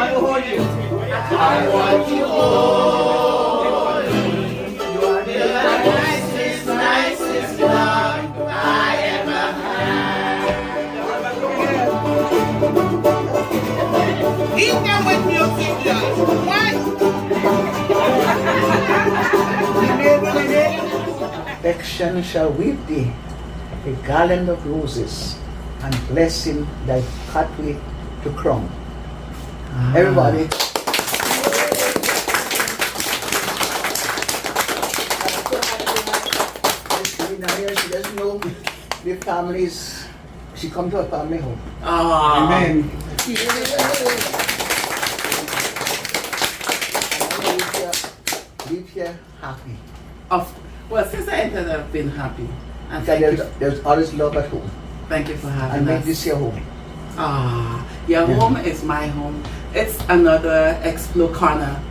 want to hold you. I want to hold you. You are the Nicest, nicest love I ever had. Eat them with music, love. Why? Affection shall weep thee, a garland of roses, and blessing thy pathway to crown. Everybody. She doesn't know the families. She come to a family home. Amen. Live here happy. Well, since I entered, I've been happy. And There's always love at home. thank you for having And make us. this your home. Your home is my home. It's another Explore Corner.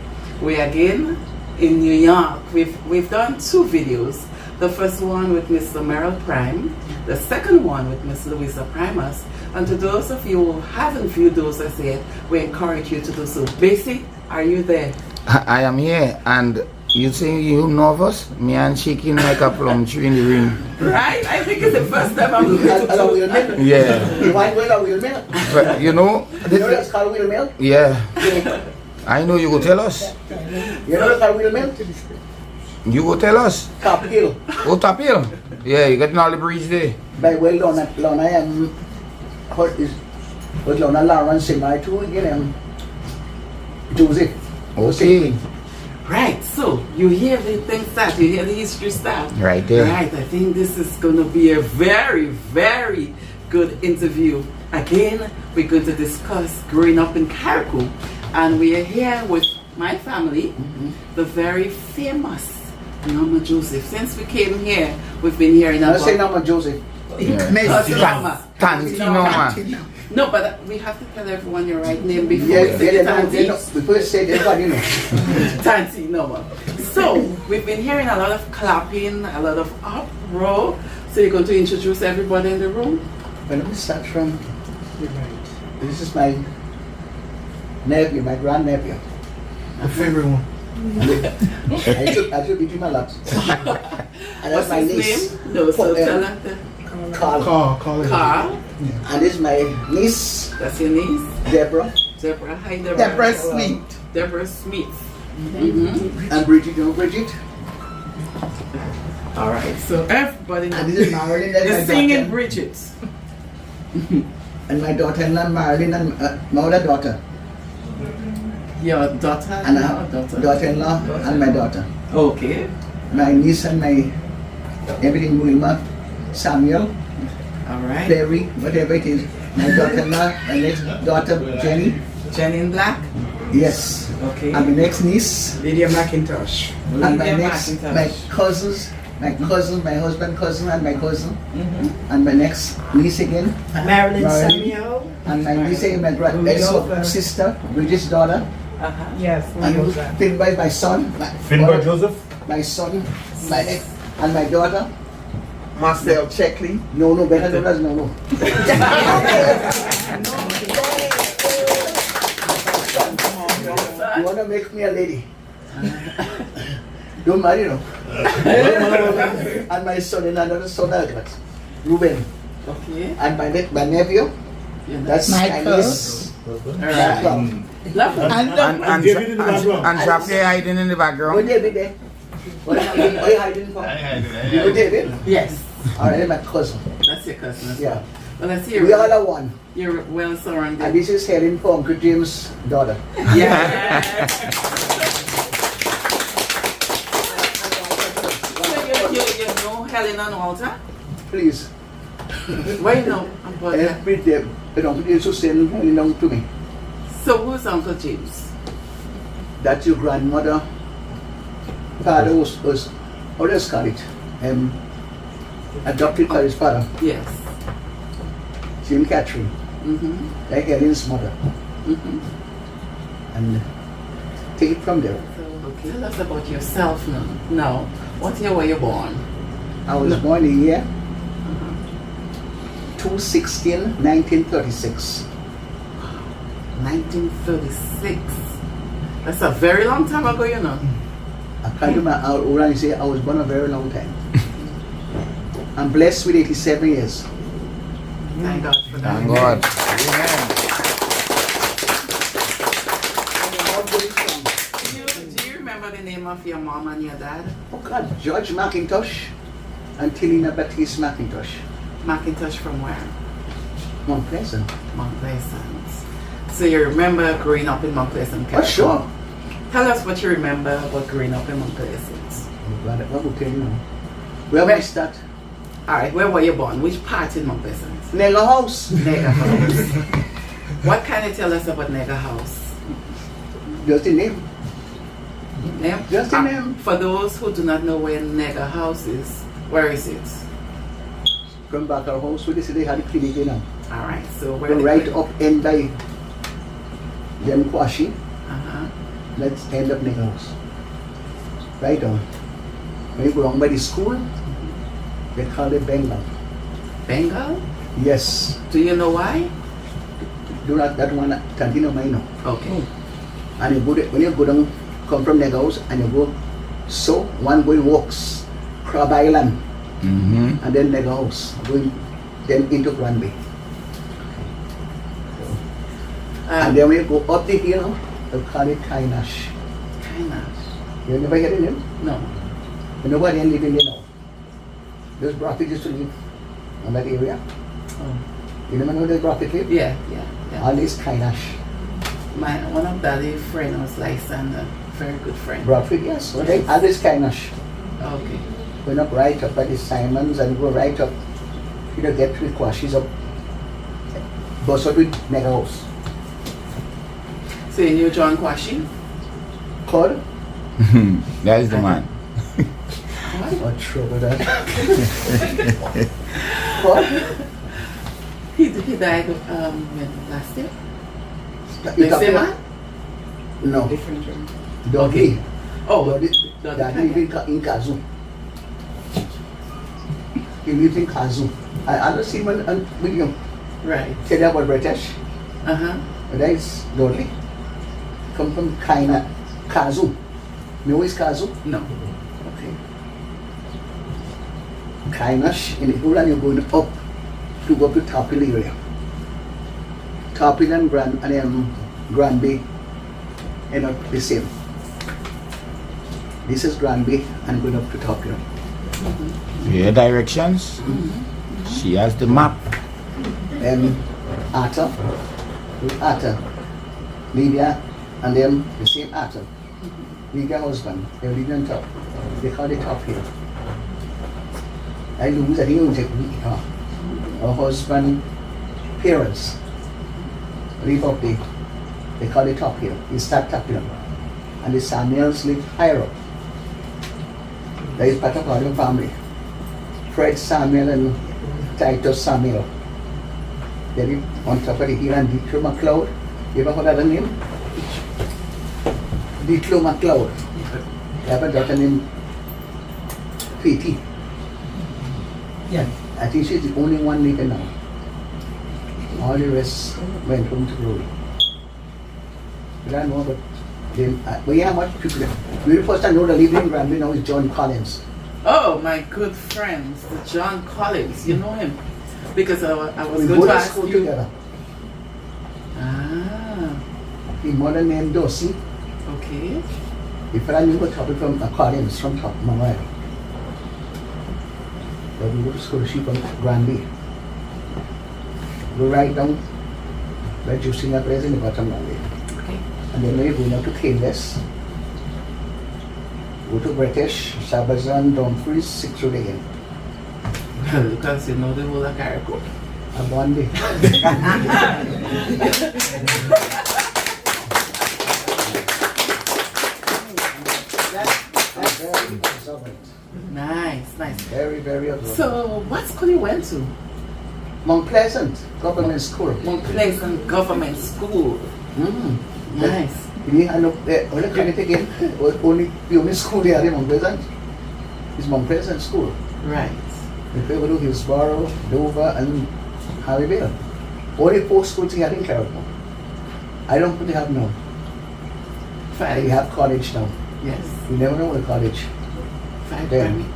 We again in New York. We've done 2 videos. The first one with Mr. Merrill Prime, the second one with Miss Louisa Primus. And to those of you who haven't viewed those, I said we encourage you to do so. Basic, are you there? I am here, and you say you nervous? Me and shaking like a plum tree in the ring. Right? I think it's the first time I'm going A wheel mill. Yeah. You want a wheel mill? But you know, You know that's called wheel mill? yeah. I know you go tell us. You know that's called wheel mill? You go tell us. Top Hill. Go Top Hill. Yeah, you getting all the breeze there. By well Lorna and what is what Lorna Lawrence say my two Joseph. Okay. Right, so you hear the things start, you hear the history start. Right there. Right, I think this is going to be a very, very good interview. Again, we're going to discuss growing up in Carriacou, and we are here with my family, the very famous Norma Joseph. Since we came here, we've been hearing I about say Norma Joseph. Auntie Norma. Auntie Norma. No, but we have to tell everyone your right name before Yeah, we say they know. Before you say that, everybody know. Auntie Norma. So we've been hearing a lot of clapping, a lot of uproar. So you're going to introduce everybody in the room? Well, let me start from. This is my nephew, my grandnephew. My favorite one. I should be doing my laps. And that's What's my his niece. name? No, so tell her. Carl. Carl. And this is my niece, That's your niece? Deborah. Deborah. Hi, Deborah. Deborah Smith. Deborah Smith. And Bridget, you know Bridget? All right, so everybody And this is Marilyn, that's You're my singing daughter. Bridget. And my daughter-in-law, Marilyn, and my other daughter. Your daughter And your daughter. daughter-in-law and my daughter. Okay. My niece and my everything, Wilma, Samuel, All right. Perry, whatever it is. My daughter-in-law, my next daughter, Jenny. Jenny in black. Yes. Okay. And my next niece. Lydia McIntosh. And my Lydia next, McIntosh. my cousins, my husband's cousin, and my cousin. And my next niece again. Marilyn Marilyn. Samuel. And my niece again, my sister, Bridget's daughter. Yes, we And know that. Finbar, my son. Finbar Joseph. My son, and my daughter. Marcel Checkley. No, better known as no. You wanna make me a lady? Don't marry, no. And my son and another son, Ruben. Okay. And my nephew, Yeah, that's my niece. Alright. Lovely. And Jaffe hiding in the Where background. David there? What are you hiding from? You know David? Yes. Alright, my cousin. That's your cousin as Yeah. well. Well, let's hear We all are one. You're well surrounded. And this is Helen for Uncle James' daughter. Yeah. You know Helen and Walter? Please. Why you know about that? Every day, Uncle James will send Helen down to me. So who's Uncle James? That's your grandmother. Father was how does call it? Adopted by his father. Yes. Jim Catherine. Like Helen's mother. And take it from there. So, okay, tell us about yourself now. Now, what year were you born? I was born in the year 2/16/1936. 1936. That's a very long time ago, you know. I can't remember when I say I was born a very long time. I'm blessed with 87 years. Thank God for that. Thank God. Amen. Do you remember the name of your mom and your dad? Oh God, George McIntosh and Tilina Baptiste McIntosh. McIntosh from where? Mount Pleasant. Mount Pleasant. So you remember growing up in Mount Pleasant? Oh, sure. Tell us what you remember about growing up in Mount Pleasant. Oh God, what will tell you now? Where we start? Alright, where were you born? Which part in Mount Pleasant? Nega House. Nega House. What can you tell us about Nega House? Just the name. Name? Just the name. For those who do not know where Nega House is, where is it? From back our house, we they had a clinic in. Alright, so where From the right clinic- up end by them Kwashi. Uh-huh. Let's end up Nega House. Right on. When you go wrong by the school, they call it Bengal. Bengal? Yes. Do you know why? Do not that one Tantino Maino. Okay. And you go there, when you go down, come from Nega House and you go so one going walks Crab Island Mm-hmm. and then Nega House going then into Granby. And then when you go up the hill, they call it Kainash. Kainash. You never heard of him? No. Nobody living there now. Those Prophet used to live on that area. Oh. You never know the Prophet live? Yeah. All this Kainash. One of daddy's friend was Lysander. Very good friend. Bradford, yes. Okay. All this Kainash. Okay. Went up right up by the Simons and go right up. You know, get to the Quashies up. Bus up with Nega House. So you knew John Kwashi? Called? That is the man. What trouble that? What? He died when, last year? You The talking same about? man? No. Different John. Doggy. Oh, Doggy. Doggy Daddy lived in Kazoo. He lived in Kazoo. I don't see him and William. right. Tell you about British. Uh-huh. But that is Dudley. Come from Kaina, Kazoo. You know where is Kazoo? No. Okay. Kainash, in the whole and you're going up to go up to Topil area. Topil and Granby end up the same. This is Granby and going up to Topil. Your directions? She has the map. Atta, Lydia, and then the same Atta. Lydia husband, they were living on top. They call it Top Hill. I think it was a week, huh? Her husband, parents, live up there. They call it Top Hill. He start Top Hill. And the Samuels live higher up. That is part of our family. Fred Samuel and Titus Samuel. They live on top of the hill and Ditlo MacLeod. You ever heard of the name? Ditlo MacLeod. They have a daughter named Katie. Yeah. I think she's the only one living now. All the rest went home to glory. But I know about them. But yeah, much people. The very first I know that living in Granby now is John Collins. Oh, my good friend, John Collins. You know him? Because I was We going go to to ask school you. together. Ah, His mother named Dossie. okay. If I knew what topic from Collins from top Mama. But we go to school, she from Granby. Go right down by juicing up place in the bottom Granby. Okay. And then we're going up to Kayless. Go to British, Sabazan, Dumfries, 6 Road again. Well, because you know the whole of Carriacou. And one day. That's very observant. Nice. Very, very observant. So, what school you went to? Mount Pleasant Government School. Mount Pleasant Government School. Nice. I look there, only credit again, only the only school there in Mount Pleasant is Mount Pleasant School. Right. If you go to Hillsborough, Dover, and Harryvale. Only 4 schools here in Carriacou. I don't think they have now. They 5. have college now. Yes. You never know the college. 5 Then. primary.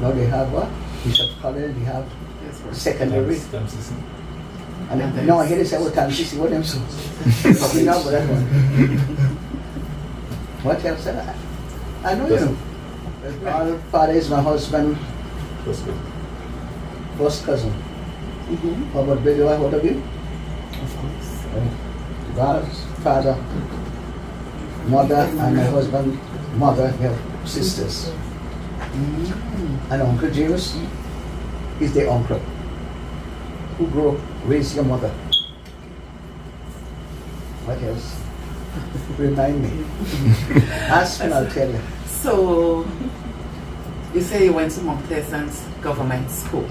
Now they have what? Bishop College, they have Yes, we're- secondary. Times And then, no, I hear they say, what time she see what them so. Probably not, but that one. What else? I know you know. Our father is my husband, first cousin. Mhm. How about Billy? What of you? Of course. God's father, mother, and my husband, mother, have sisters. And Uncle James is the uncle who raised your mother. What else? Remind me. Ask me, I'll tell you. So, you say you went to Mount Pleasant Government School.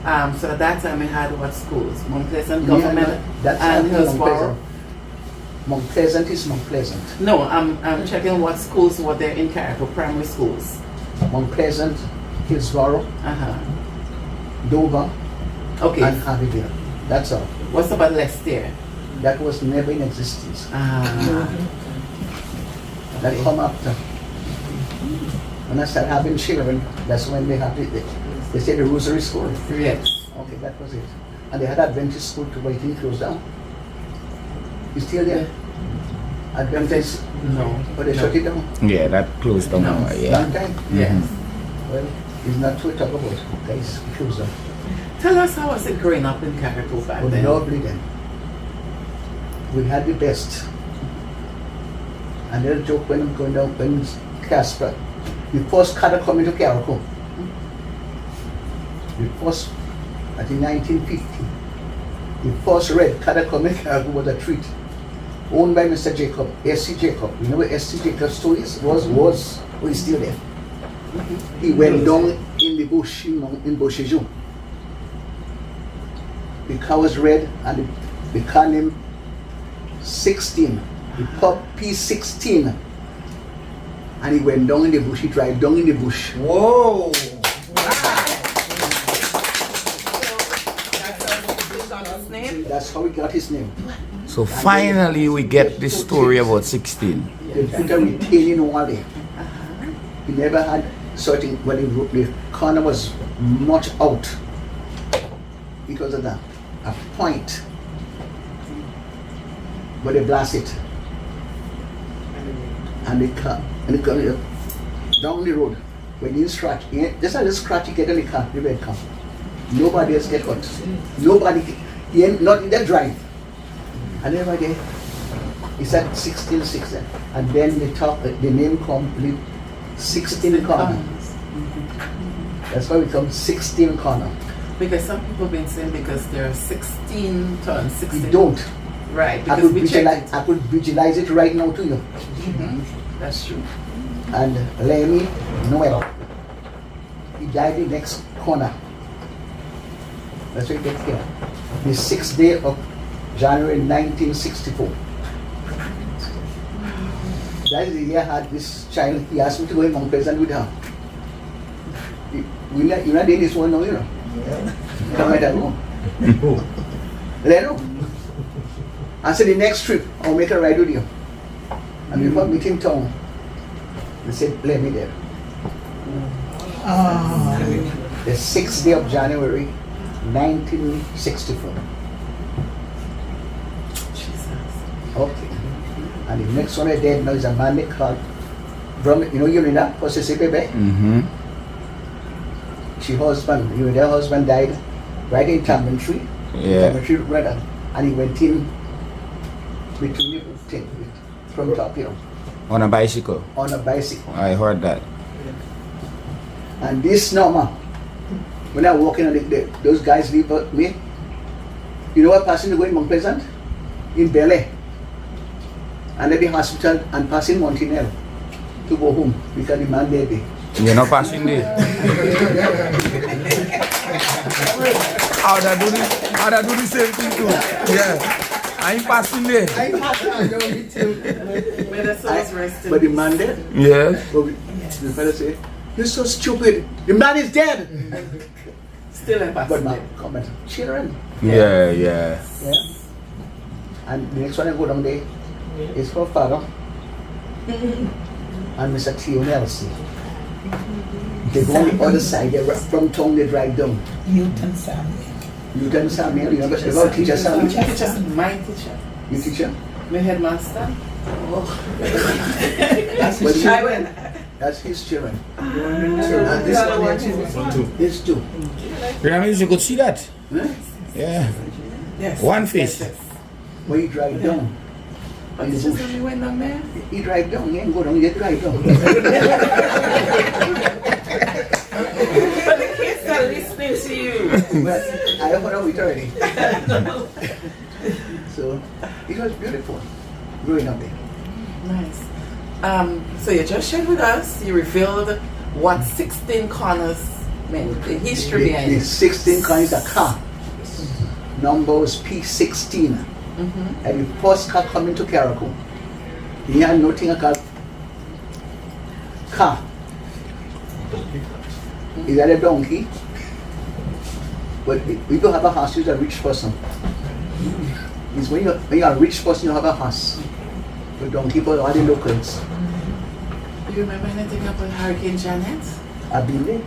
So at that time you had what schools? Mount Pleasant Government That's and not Mount Hillsborough? Pleasant. Mount Pleasant is Mount Pleasant. No, I'm checking what schools were there in Carriacou, primary schools. Mount Pleasant, Hillsborough, Uh-huh. Dover, Okay. and Harveyville. That's all. What's about Lestier? That was never in existence. Ah. That come after. When I started having children, that's when they had it. They said the Rosary School. Yes. Okay, that was it. And they had Adventist school too, but it didn't close down. It's still there. Adventist, No. but they shut it down. Yeah, that closed down. No. Yeah. Long time. Yes. Well, it's not too talk about. Guys, it closed down. Tell us how was it growing up in Carriacou back But then? lovely then. We had the best. And they'll joke when I'm going down, when Casper, the first car that come into Carriacou, the first, I think 1950, the first red car that come in Carriacou was a treat, owned by Mr. Jacob, S.C. Jacob. You know where S.C. Jacob's store is? He's still there. He went down in the bush, in Boshiju. The car was red and the car named 16, the pub P16. And he went down in the bush, he drive down in the bush. Whoa! That's how he got his name. So finally we get this story about 16. They put a retaining wall there. He never had certain, when the corner was much out because of that. A point. But they blast it. And they come down the road. When you scratch, just a little scratch you get on the car, the red car. Nobody else get hurt. Nobody, not in the drive. And everybody, he said 16, 16. And then the name complete 16 corner. That's why we come 16 corner. Because some people have been saying because there are 16 tons, 16. We don't. Right, I because could, we checked I could visualize it right now to you. That's true. And Lemmy Noel, he died in the next corner. That's why he gets here. The 6th day of January 1964. That is the year I had this child. He asked me to go in Mount Pleasant with her. You're not doing this one now, you know. Come right at home. Let know. I said the next trip, I'll make a ride with you. And before meeting town, they said, let me there. The 6th day of January, 1964. Jesus. Okay. And the next one I did now is a man called, from, you know, Yurina, Posisipepe. She husband, their husband died right in Tamantree. Yeah. Tamantree, brother. And he went in between the thing, from top, you know, On a bicycle. on a bicycle. I heard that. And this Norma, when I walk in, those guys leave me. You know what passing to go in Mount Pleasant? In Bel-Air. And at the hospital and passing Montinel to go home because the man there. You're not passing there. How'd I do the same thing too? Yeah. I ain't passing there. May the souls rest in But the peace. man there, Yes. but the fellow say, you're so stupid. The man is dead. Still in But passing my there. comment, children. Yeah. Yeah. And the next one I go down there is for Father and Mr. T and Elsie. They go on the other side, from town they drive down. Youth and Samuel. You done Samuel, you know about teacher Samuel? Teacher, my teacher. You teacher? My headmaster. Oh. That's his children. That's his children. So this one here, his two. Grandma, you could see that. Huh? Yeah. Yes. One face. Yes. Where you drive down. But In the teacher bush. said we went down there. He drive down, he ain't go down, he drive down. But the kids are listening to you. But I have heard of it already. So it was beautiful growing up there. Nice. So you just shared with us, you revealed what 16 corners meant, the history behind The it. 16 kinds of car. Number was P16. And the first car coming to Carriacou. He had nothing called car. He had a donkey. But we don't have a horse, you're a rich person. It's when you're a rich person, you have a horse. The donkey for all the locals. Do you remember anything about Hurricane Janet? I've been there.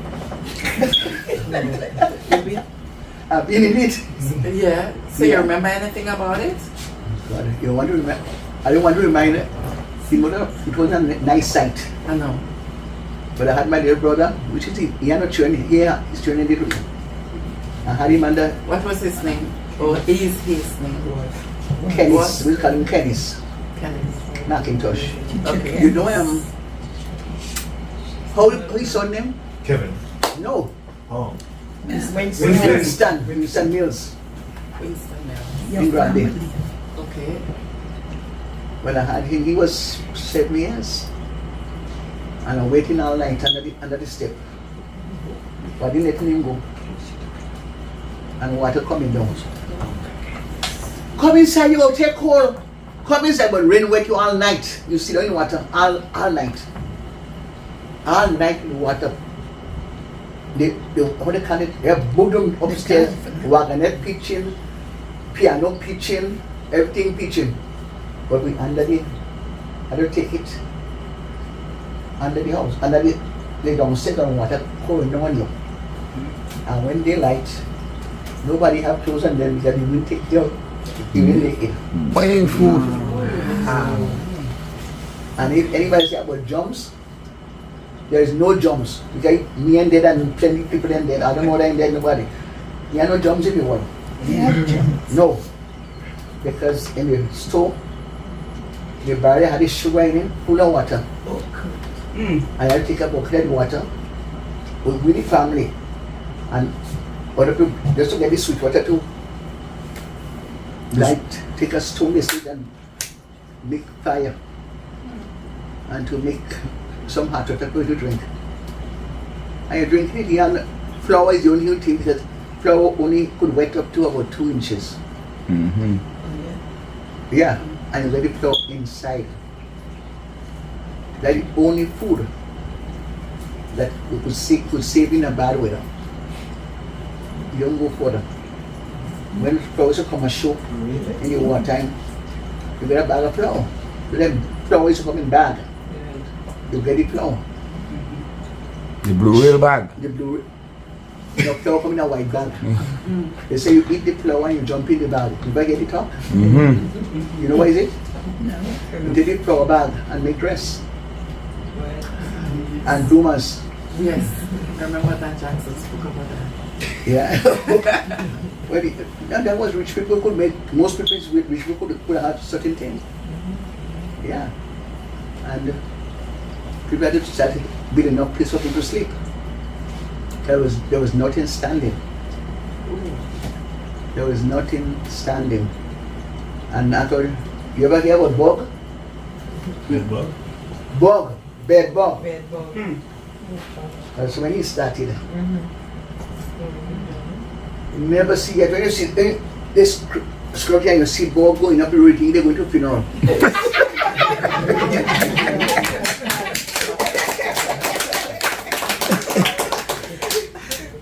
I've been in it. Yeah. So you remember anything about it? God, you want to remember? I don't want to remind it. It was a nice sight. I know. But I had my little brother, which is he had no training here, he's training little. I had him under What was his name? Or is his name? Kennis, we call him Kennis, Kenneth. Macintosh. Okay. You know him? How his son name? Kevin. No, Oh. Winston Mills Winston Mills. in Grenada. Okay. Well, I had him, he was 7 years. And I'm waiting all night under the step. But I didn't let him go. And water coming down. Come inside, you go take cold. Come inside, but rain wet you all night. You sit down in water all night. All night in water. They what they call it? They have moved upstairs, wagonette pitching, piano pitching, everything pitching. But we under the, I don't take it. Under the house, under the, they don't sit on water pouring down on you. And when daylight, nobody have clothes and then they will take you, you will take it. Buying food. And if anybody say about jumps, there is no jumps. Okay, me and dead and plenty people and dead. I don't know what I'm dead, nobody. There are no jumps in the world. No. Because in the stove, the barrier had a sugar in it, full of water. And I take a bucket of water with the family and other people just to get the sweet water to light, take a stone they sit and make fire and to make some hot water for you to drink. And you drink it here, and flour is the only thing that flour only could wet up to about 2 inches. Mm-hmm. Yeah, and you let it flow inside. That is only food that we could save in a bad weather. You don't go further. When flowers come a show in the war time, you get a bag of flour. Then flowers come in bag. You get the flour. The blue whale bag. The blue, flour come in a white bag. They say you eat the flour and you jump in the bag. You better get it up. Mm-hmm. You know what is it? No. You take the flour bag and make dress. And bloomers. Yes. I remember Dan Jackson spoke about that. Yeah. Well, that was rich people could make, most people with rich people could have certain things. Yeah. And people had to start build enough place for people to sleep. There was nothing standing. There was nothing standing. And I thought, you ever hear about bug? Bed bug? Bug. Bed bug. Bed bug. That's when he started. Never see it. When you see this scrub here, you see bug going up the road, they're going to funeral.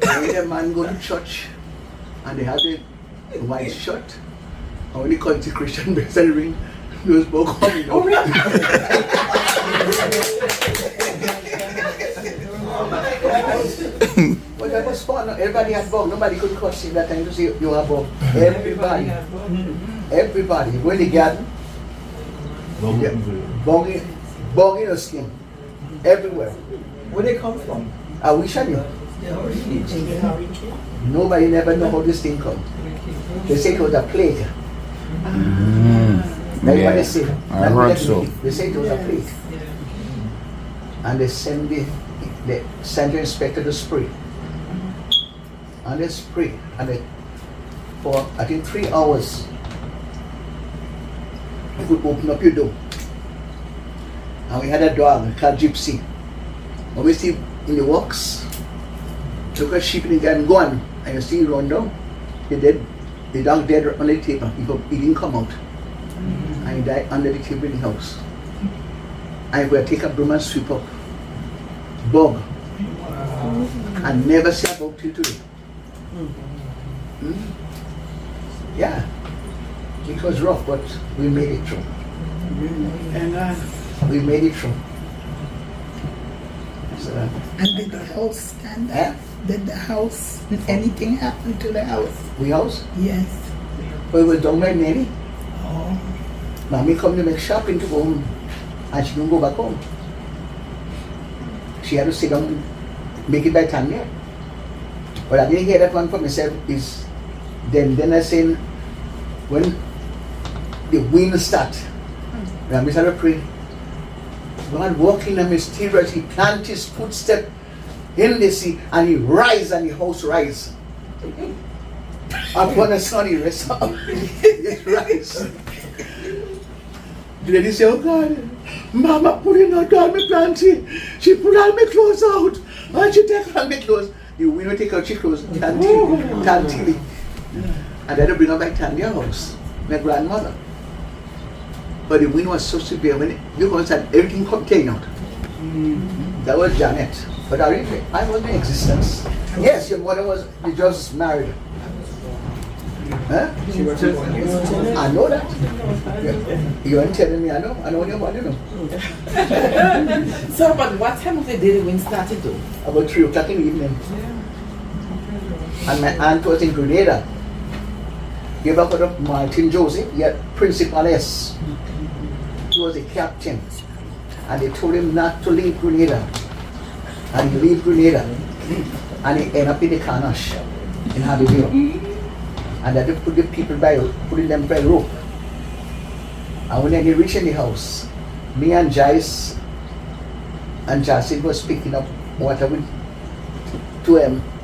When the man go to church and they have the white shirt And when the consecration bells and ring, those both come, you know. But that was fun. Everybody had bug. Nobody could cross in that time to say you have bug. Everybody. Everybody. When they get bug in the skin. Everywhere. Where they come from? I wish I knew. Nobody never know how this thing come. They say it was a plague. That's what they say. I heard so. They say it was a plague. And they send the inspector to spray. And they spray. And they, for I think 3 hours, you could open up your door. And we had a dog called Gypsy. When we see in the walks, took a sheep in the garden, gone, and you see he run down. The dog dead on the table. He didn't come out. And he died under the table in the house. And we take a broom and sweep up. Bug. And never see about till today. Yeah. It was rough, but we made it through. And We made it through. So, And did the house stand up? eh? Did the house, anything happen to the house? We house? Yes. We were down by Nelly. Oh. Mommy come to make shopping to go home. And she don't go back home. She had to sit down, make it by Tanya. But I didn't hear that one for myself. Is then I said, when the wind start, and I started praying, God walk in a mysterious, he plant his footstep in the sea and he rise and the house rise. Upon the sun he rests up. It rise. The lady say, oh God, Mama put in her down my planty. She put all my clothes out. And she take all my clothes. The wind will take out your clothes. Tanti. And then they bring her back to their house. My grandmother. But the wind was so severe when you go inside, everything came out. That was Janet. But I was in existence. Yes, your mother was just married. Huh? I know that. You aren't telling me I know. I know your mother know. so, but what time of the day the wind started though? About 3 o'clock in the evening. And my aunt was in Grenada. You ever heard of Martin Joseph? Yeah, Principal S. He was a captain. And they told him not to leave Grenada. And he leave Grenada. And he ended up in the Carnash in Habibio. And that they put the people putting them by rope. And when they reached in the house, me and Jace and Jacinth was picking up water to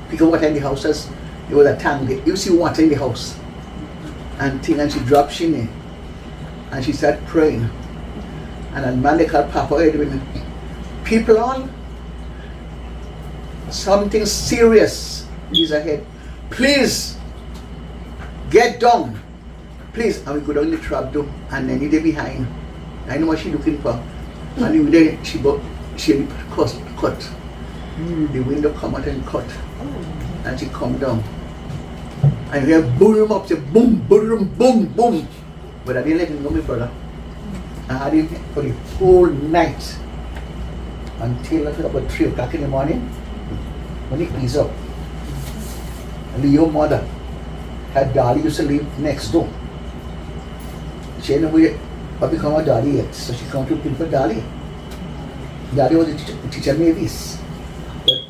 pick up water in the house. There was a tank there. You see water in the house. And she dropped she in. And she started praying. And a man they called Papa Edwin, people on, something serious is ahead. Please get down. Please. And we go down the trap door and then they behind. I know what she's looking for. And then she cut. The window come out and cut. And she come down. And we hear boom up, say boom, boom, boom, boom. But I didn't let him go, my brother. I had him for the whole night until about 3 o'clock in the morning when he eased up. And your mother had Dolly used to live next door. She didn't know what become a Dolly yet, so she come to looking for Dolly. Dolly was a teacher Mavis. But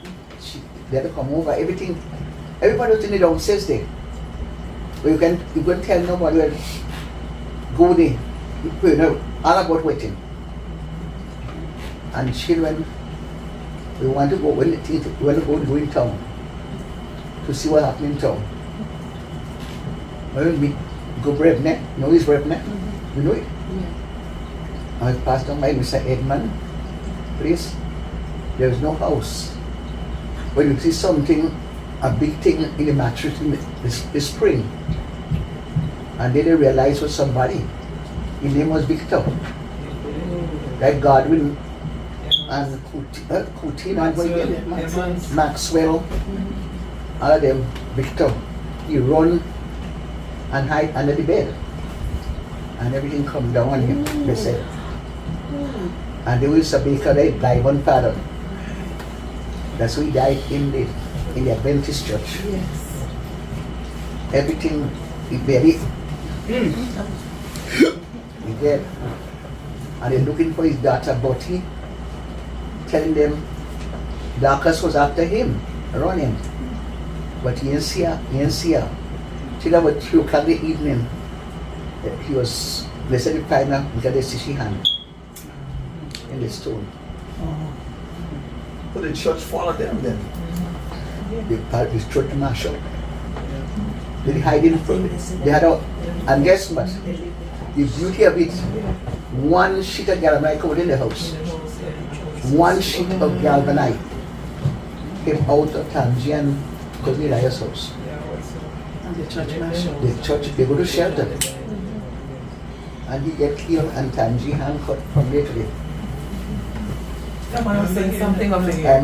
they had to come over, everybody was in the downstairs there. But you can tell nobody where go there. You know, all about waiting. And children, we want to go go in town to see what happened in town. When we go Brevnet, you know his Brevnet? You know it? Yeah. I passed on by Mr. Edmund place. There's no house. But you see something, a big thing in the mattress in the spring. And then they realized it was somebody. His name was Victor. Like Godwin and Coutinho and Maxwell. All of them, Victor. He run and hide under the bed. and everything come down on him, they said. And they will say because they died one father. That's why he died in the Adventist church. Yes. Everything he buried. He dead. And they're looking for his daughter Botty, telling them Darkus was after him, running. But he didn't see her, Till about 3 o'clock in the evening, he was, they said they find her because they see she hand in the stone. So the church followed them then. This church mash up. They hide in front. They had out, and guess what? The beauty of it, one sheet of galvanite came in the house. One sheet of galvanite came out of Tangian because they house. And the church marshal. The church, they go to shelter. And he get killed and Tangi hand cut from day to day. Someone was saying something of it. I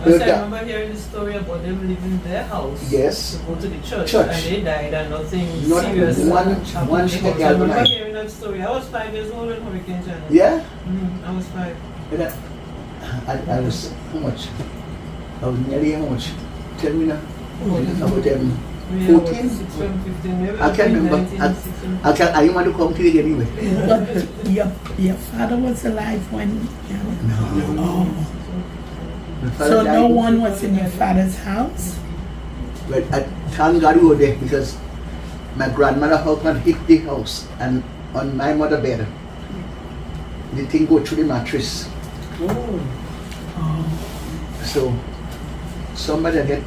remember hearing the story about them living in their house. Yes. To go to the church. Church. And they died and nothing Not serious. one sheet of I remember galvanite. hearing that story. I was 5 years old when Hurricane Janet. Yeah? I was 5. I was, how much? I was nearly how much? Tell me now. About 14? Maybe I can't remember. 19, 16. I didn't want to come to it anyway. But your father was alive when. Oh. My father So no died. one was in your father's house? But I thank God we were there because my grandmother husband hit the house and on my mother bed, the thing go through the mattress. So somebody get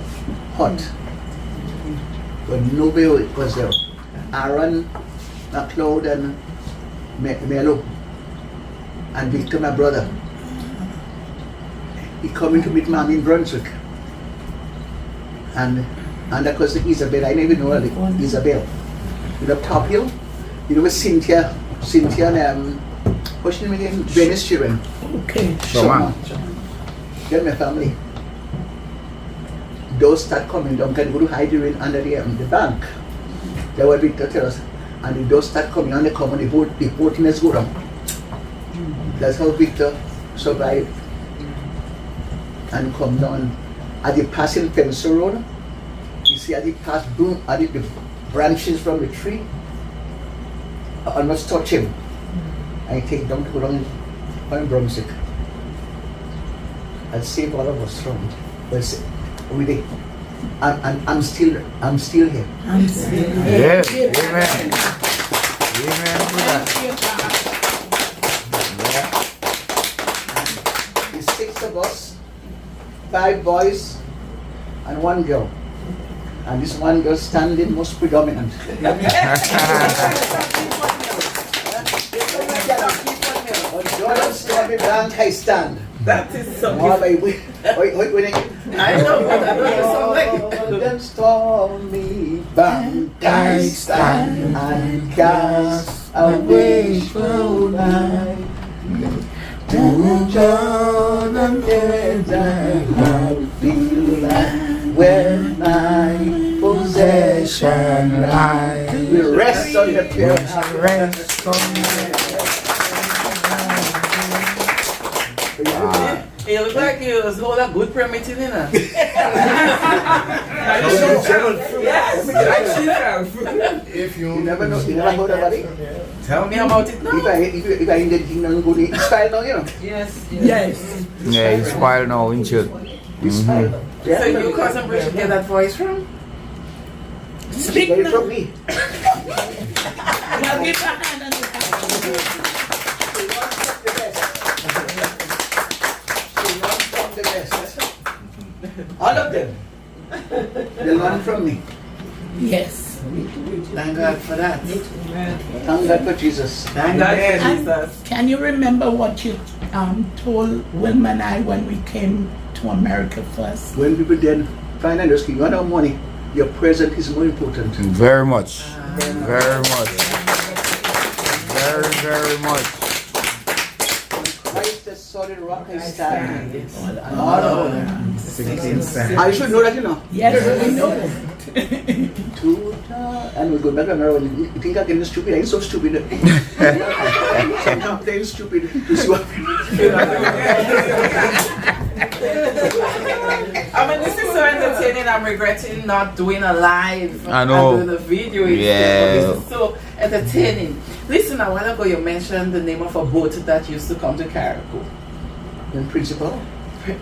hot, but nobody was there. Aaron, McLeod, and Melo, and Victor, my brother. He coming to meet Mom in Brunswick. And that was the Isabel. I never know the Isabel. You know Top Hill? You know Cynthia and what's her name again? Venice children. Okay. Shoma. They're my family. Those start coming down, can go to hide you in under the bank. That's what Victor tell us. And those start coming and they come on the boat in go down. That's how Victor survived and come down. As they passing Pencil Road, you see as they pass boom, as the branches from the tree almost touch him. I take them to go down in Brunswick. I'll save all of us from it. I'm still here. Yes, amen. Amen to that. The 6 of us, 5 boys and 1 girl. And this one girl standing most predominant. I stand. That is so Wait. I know, but I don't know something. Golden stormy bank I stand and cast away from mine. To Jordan is I feel like where my possession lies. We rest on the pure Rest on You look like you hold a good permit in it. If you never know, you never heard about it. Tell me about it now. If I in the thing, I'm going to style now, you know. Yes. Yes. Yeah, he's spoiled now, isn't it? Style. So you cousin Bridget get that voice from? Speak Get it now. from me. Now give a hand on the All of them. They learn from me. Yes. Thank God for that. Thank God for Jesus. Thank God for Jesus. Can you remember what you told Wilma and I when we came to America first? When people then find out you want our money, your present is more important. Very much. Very much. Very, very much. Christ the solid rock I stand. Yes. And all of them. I should know that, you know. Yes, we know. And we go back and you think I'm getting stupid? I'm so stupid. Sometimes I'm playing stupid to see what. I mean, this is so entertaining. I'm regretting not doing a live. I know. And doing a video. Yeah. This is so entertaining. Listen, a while ago you mentioned the name of a boat that used to come to Carriacou. In principle,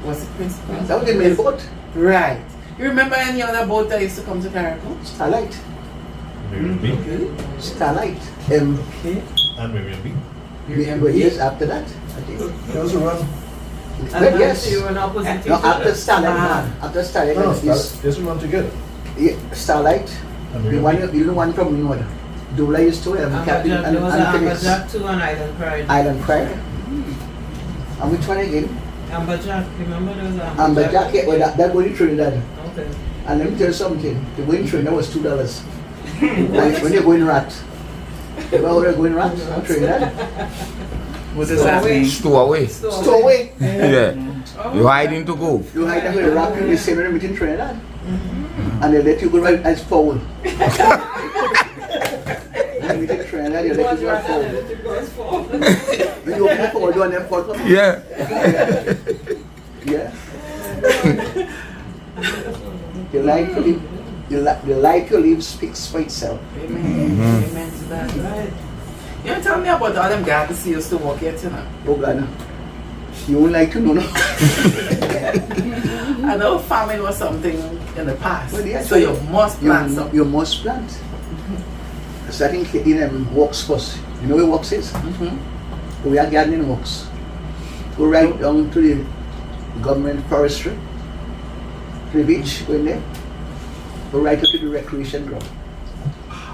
Was it Principal? that was the main boat. Right. You remember any other boat that used to come to Carriacou? Starlight. Maybe Starlight. Okay. and maybe Years after that, I think. There was a run. But yes. You were an opposite No, after Starlight, Ah. man. After Starlight, No, is there's a run together. Starlight. The one, you know, one from North. Dula used to Captain There and was an Felix. Amberjack too on Island Pride. Island Pride. And which one again? Amberjack, remember there was an Amberjack, yeah, well, that going to Trinidad. Okay. And let me tell you something, the going Trinidad was $2. And when you're going rat, you know how they're going rat on Trinidad? What does that mean? Stowaway. Store away. Yeah. You hiding to go. You hide them with a rap in the same room in Trinidad. And they let you go right as foul. And you take Trinidad, they let you go as foul. When you open the foul door and then fall. Yeah. Yeah. The life you live speaks for itself. Amen. Amen to that. Right. You know, tell me about all them gardens you used to walk here tonight. Oh God, you won't like to know. No? I know farming was something in the past. Well, yeah, so you must plant something. You must plant. Starting in Works first. You know where Works is? We are gardening Works. Go right down to the government forestry, to the beach, go in there. Go right up to the recreation ground.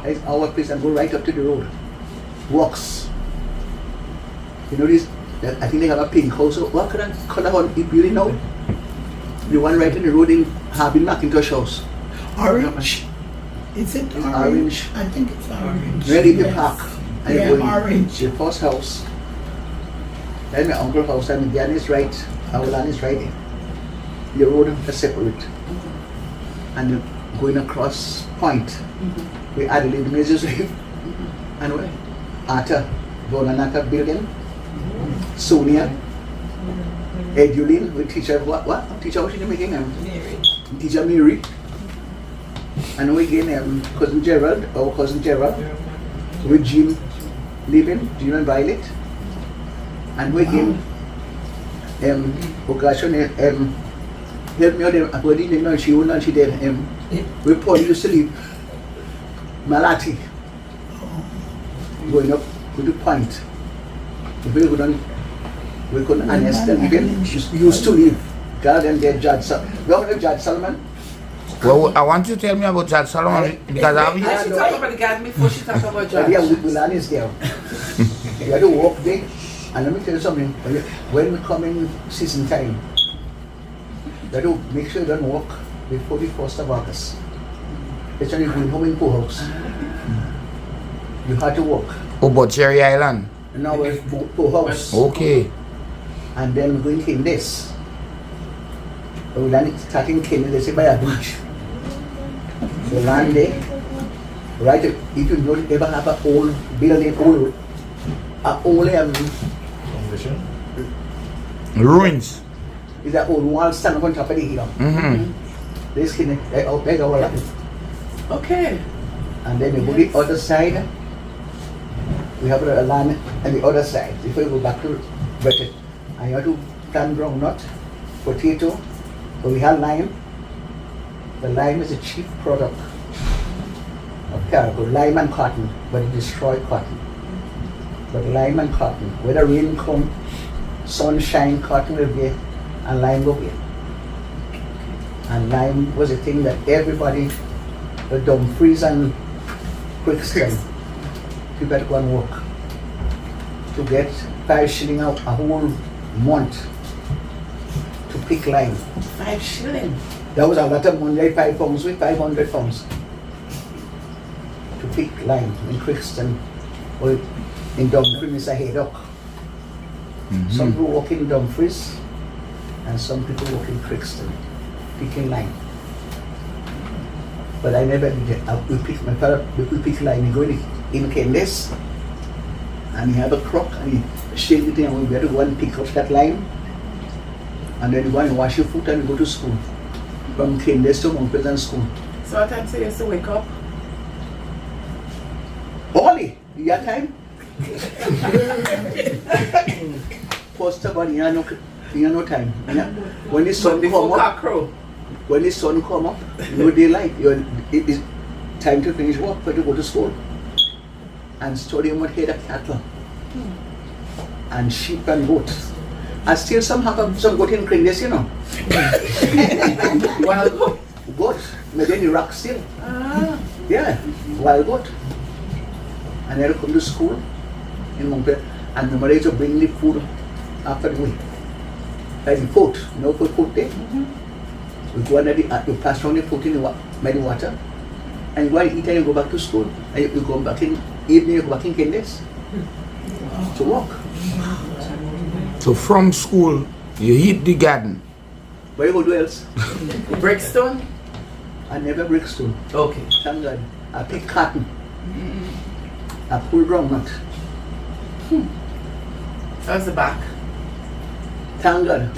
That's our place, and go right up to the road. Works. You know this? I think they have a pink house. So what kind of color one you really know? The one right in the road in Harbin McIntosh house. Orange. Is it It's orange? orange. I think it's orange. Ready to Yes. park. And Yeah, you go in orange. the first house. Then my uncle's house, and the land is right. Our land is right there. The road is separate. And you're going across Point. We added the Mrs. Live. And we Arthur, Bonanaka building. Sonia. Edulin, we teach her what? Teacher, what's your name again? Teacher Mary. And we again, cousin Gerald, our cousin Gerald. With Jim living, Jim and Violet. And we again, occasion, help me out there, I didn't know she wouldn't, she did. We Paul used to live. Malati. Going up to the Point. We couldn't understand even, used to live. God and their Judge Solomon. You know Judge Solomon? Well, I want you to tell me about Judge Solomon because I should talk about the garden before she talk about Judge. Yeah, the land is there. You have to walk there. And let me tell you something, when we come in season time, you have to make sure you don't walk before the 1st of August. It's only going home in poorhouse. You have to walk. Oh, but Cherry Island. Now we're poorhouse. Okay. And then we're going to this. We land starting Kenya, they say by a beach. So land there, right, if you don't ever have an old building, old foundation. Ruins. is that old wall stand up on top of the hill. This Kenya, there's our land. Okay. And then you go the other side, we have a land on the other side. If we go back to Beckett, and you have to plant groundnut, potato, but we have lime. The lime is a cheap product of Carriacou. Lime and cotton, but it destroys cotton. But lime and cotton, whether rain come, sunshine, cotton will be, and lime will be. And lime was a thing that everybody, the Dumfries and Quickston, you better go and work to get 5 shilling out a whole month to pick lime. 5 shillings. That was a lot of money, 5 pounds with 500 pounds to pick lime in Quickston or in Dumfries, Mr. Haydock. Some people work in Dumfries and some people work in Quickston picking lime. But I never did. We pick my father. We pick line. He go in Candace, and he have a crock, and he shake it, and we better go and pick up that line, and then you go and wash your foot and go to school. From Candace to Mount Pleasant School. So what time do you used to wake up? Only that time. First of all, you know no time. When the sun come up, when the sun come up, no daylight. It is time to finish work for to go to school and study about head of cattle and sheep and goats. And still some have some goat in Candace, you know. Wild goat. Goat, maybe in Iraq still. Ah. Yeah, wild goat. And then come to school in Montpellier, and the Malays will bring the food after the week. Like the pot, you know, pot there. We go under you pass around the pot in the water, and you go and eat and you go back to school. And you go back in evening, you go back in Candace to walk. So from school, you hit the garden. Where you go do else? Brickstone? I never break stone. Okay. Thank God. I pick cotton. I pull groundnut. How's the back? Thank God.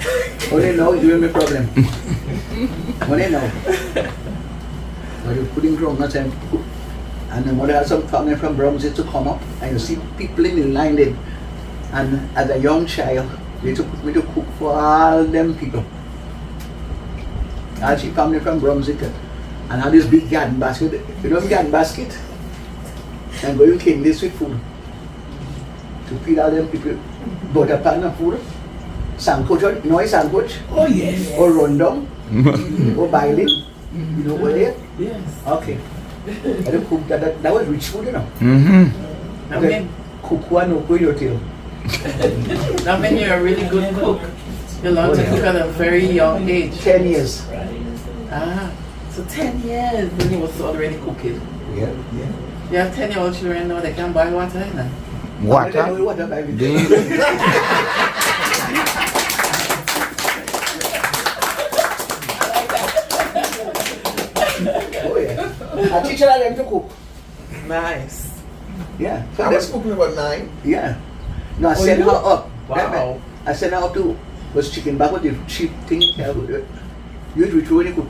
Only now you have a problem. Only now. But you're putting groundnuts and the mother has some family from Bromsey to come up, and you see people in the line there. And as a young child, they used to put me to cook for all them people. I see family from Bromsey and had this big garden basket. You know the garden basket? And going came this with food to feed all them people. Butter pan of food, sandcoach, you know a sandcoach? Oh, yes. Or rundown, or biling, you know what it is? Yes. Okay. I don't cook that was rich food, you know. I Okay. mean, Cook one or cook your tail. that means you're a really good cook. You learned to cook at a very young age. 10 years. Ah, so 10 years when you was already cooking. Yeah. You have 10-year-old children now, they can buy water, you know? Water. Water, baby. They- Oh yeah. I teach her them to cook. Nice. Yeah. I was cooking about 9. Yeah. No, I sent her up. Wow. I sent her up to was chicken back with the cheap thing. You throw any cook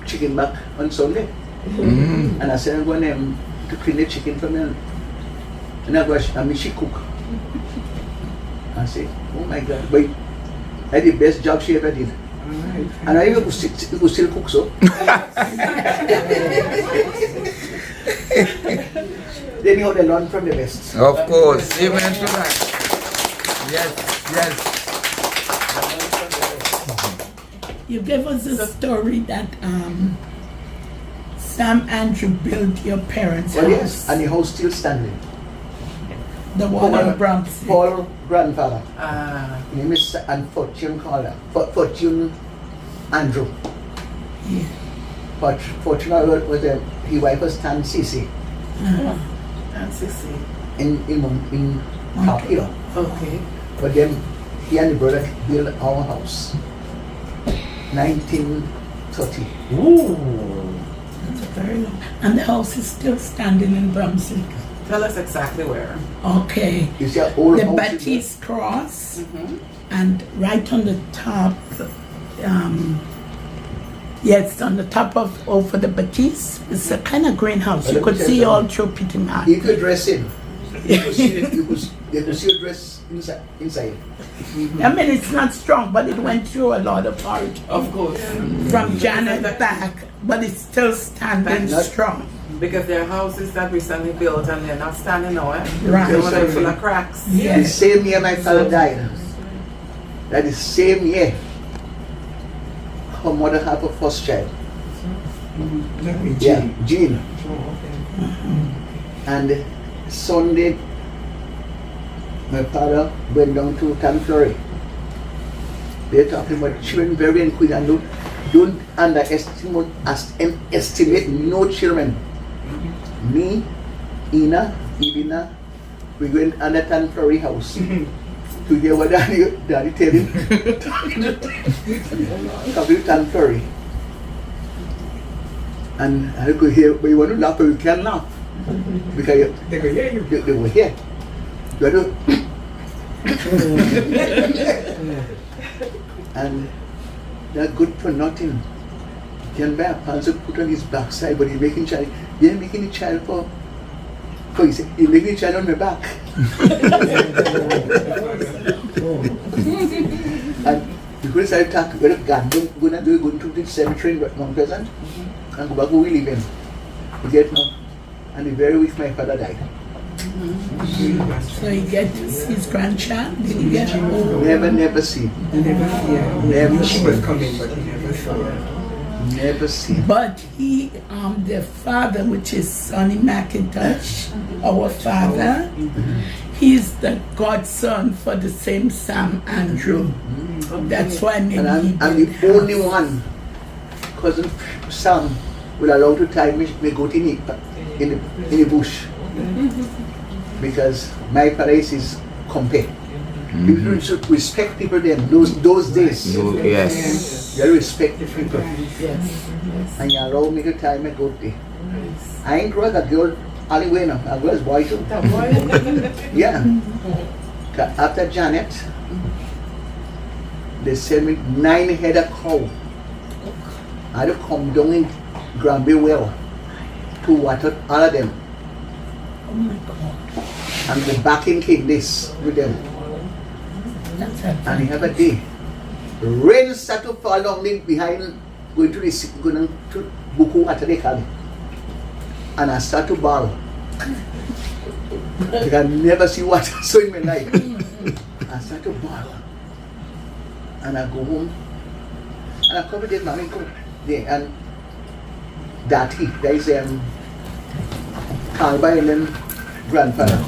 chicken back on Sunday. And I sent her one to clean the chicken for me. And I mean she cook. I say, oh my God, but that's the best job she ever did. And I could still cook so. Then you have to learn from the best. Of course. Amen to that. Yes, yes. You gave us a story that Sam Andrew built your parents' Well, house. yes, and the house still standing. The one in Bromsey. Paul grandfather. Ah, His name is and Fortune Caller. Fortune Andrew. Yeah. Fortune was his wife was Tan Sisi and Sissy. in Capilla. Okay. But then he and the brother built our house. 1930. That's very long. And the house is still standing in Bromsey. Tell us exactly where. Okay. You see an old The house. Baptiste Cross, and right on the top, yes, on the top of over the Baptiste, it's a kind of greenhouse. You could see all through Peter Mark. If you dress in, you could see your dress inside. I mean, it's not strong, but it went through a lot of art. Of course. From Janet back, but it's still standing Not- strong. Because there are houses that recently built and they're not standing now, eh? Right. They were full of cracks. The Yes. same year my father died. That is same year. Her mother had her first child. Yeah, Jean. And Sunday, my father went down to Tanflori. They're talking about children very inquisitive and don't estimate no children. Me, Ina, Ibina, we went under Tanflori house to hear what daddy tell him. Come to Tanflori. And I go here, but you want to laugh, but you can't laugh. Because They go, yeah, you. they were here. You have to and they're good for nothing. He can buy a pants to put on his backside, but he's making child. He ain't making the child for he's making the child on my back. And because I talk with a gun, going to the cemetery in Mount Pleasant and go back where we live in. We get now. And the very week my father died. So he get to see his grandchild? Did he get old? Never see. Never She see. was coming, but he never saw her. Never see. But he, the father, which is Sonny McIntosh, our father, he's the godson for the same Sam Andrew. That's why maybe And I'm the only one, cousin Sam, will allow to tie me goat in the bush. Because my place is compare. You should respect people then, those days. Yes. You respect the people. Yes. And you allow me to tie my goat there. I ain't grow a girl anyway now, I was boy too. Yeah. After Janet, they sent me 9 head of cow. I had to come down in Granby well to water all of them. Oh my God. And the backing came this with them. That's And he have a day. Rain started to fall down behind going to Buku Atadekali. And I start to bawl. I can never see water so in my life. I start to bawl. And I go home. And I come with mommy go there and Daddy, there is Kalba and then grandfather.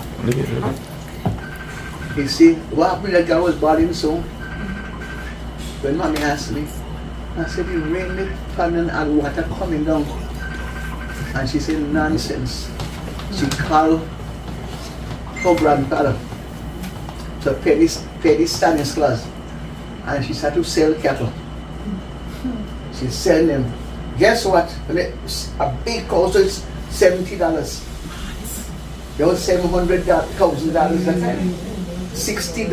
He said, what happened that girl was bawling so? When mommy asked me, I said, the rain is falling and water coming down. And she said, nonsense. She called her grandfather to pay this Stanislas. And she started to sell cattle. She selling them. Guess what? A big cow, so it's $70. There was $700,000 that time. $60.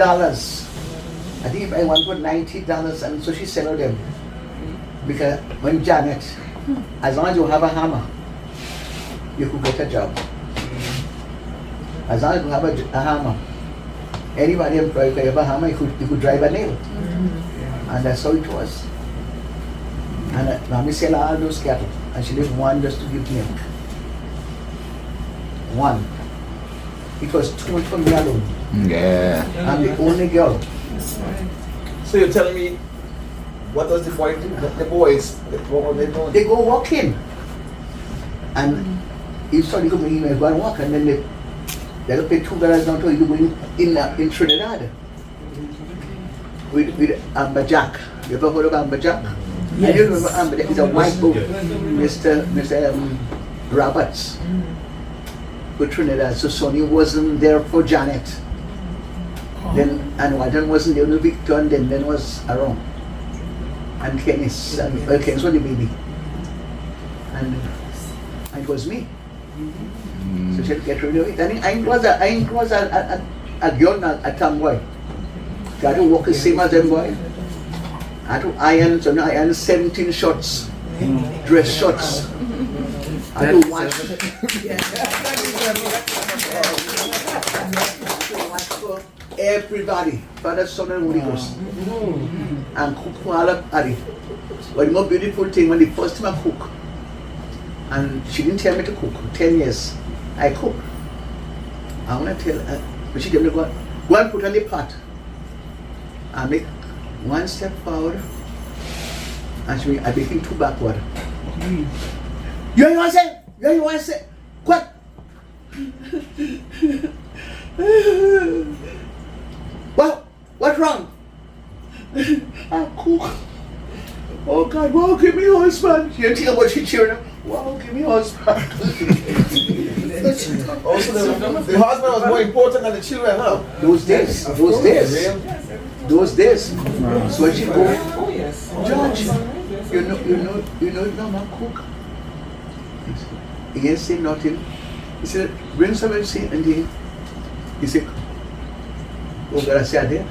I think I went for $90, and so she sold them. Because when Janet, as long as you have a hammer, you could get a job. As long as you have a hammer, anybody employed if you have a hammer, you could drive a nail. And that's how it was. And mommy sell all those cattle, and she left one just to give milk. One. It was too much for me alone. Yeah. I'm the only girl. So you're telling me, what does the boy do? The boys, what were they doing? They go walking. And if somebody come in, go and walk, and then they'll pay $2 down to you going in Trinidad. With Amber Jack. You ever heard of Amber Jack? Yes. I don't remember Amber Jack. It's a white boat. Mr. Roberts. With Trinidad. So Sonny wasn't there for Janet. Then and Walton wasn't there, no Victor, and then was around. And Kennis, Kennis was the baby. And it was me. So she had to get rid of it. And I was a girl, a tomboy. I had to walk the same as them boy. I had to iron, so now I iron 17 shorts, dress shorts. I had to wash. For everybody, Father, Son, and Holy Ghost, and cook for all of Ari. But the more beautiful thing, when the first time I cook, and she didn't tell me to cook, 10 years, I cook. I want to tell her, but she told me go and put on the pot. I make one step forward, and she I making 2 backward. You want to say? You want to say? What? Well, what's wrong? I cook. Oh God, wow, give me a husband. You think about she cheering up? Wow, give me a husband. Also, the husband was more important than the children, huh? Those days. So when she go, George, you know, Mama cook. He didn't say nothing. He said, bring some medicine. And he said, oh God, I said, I did.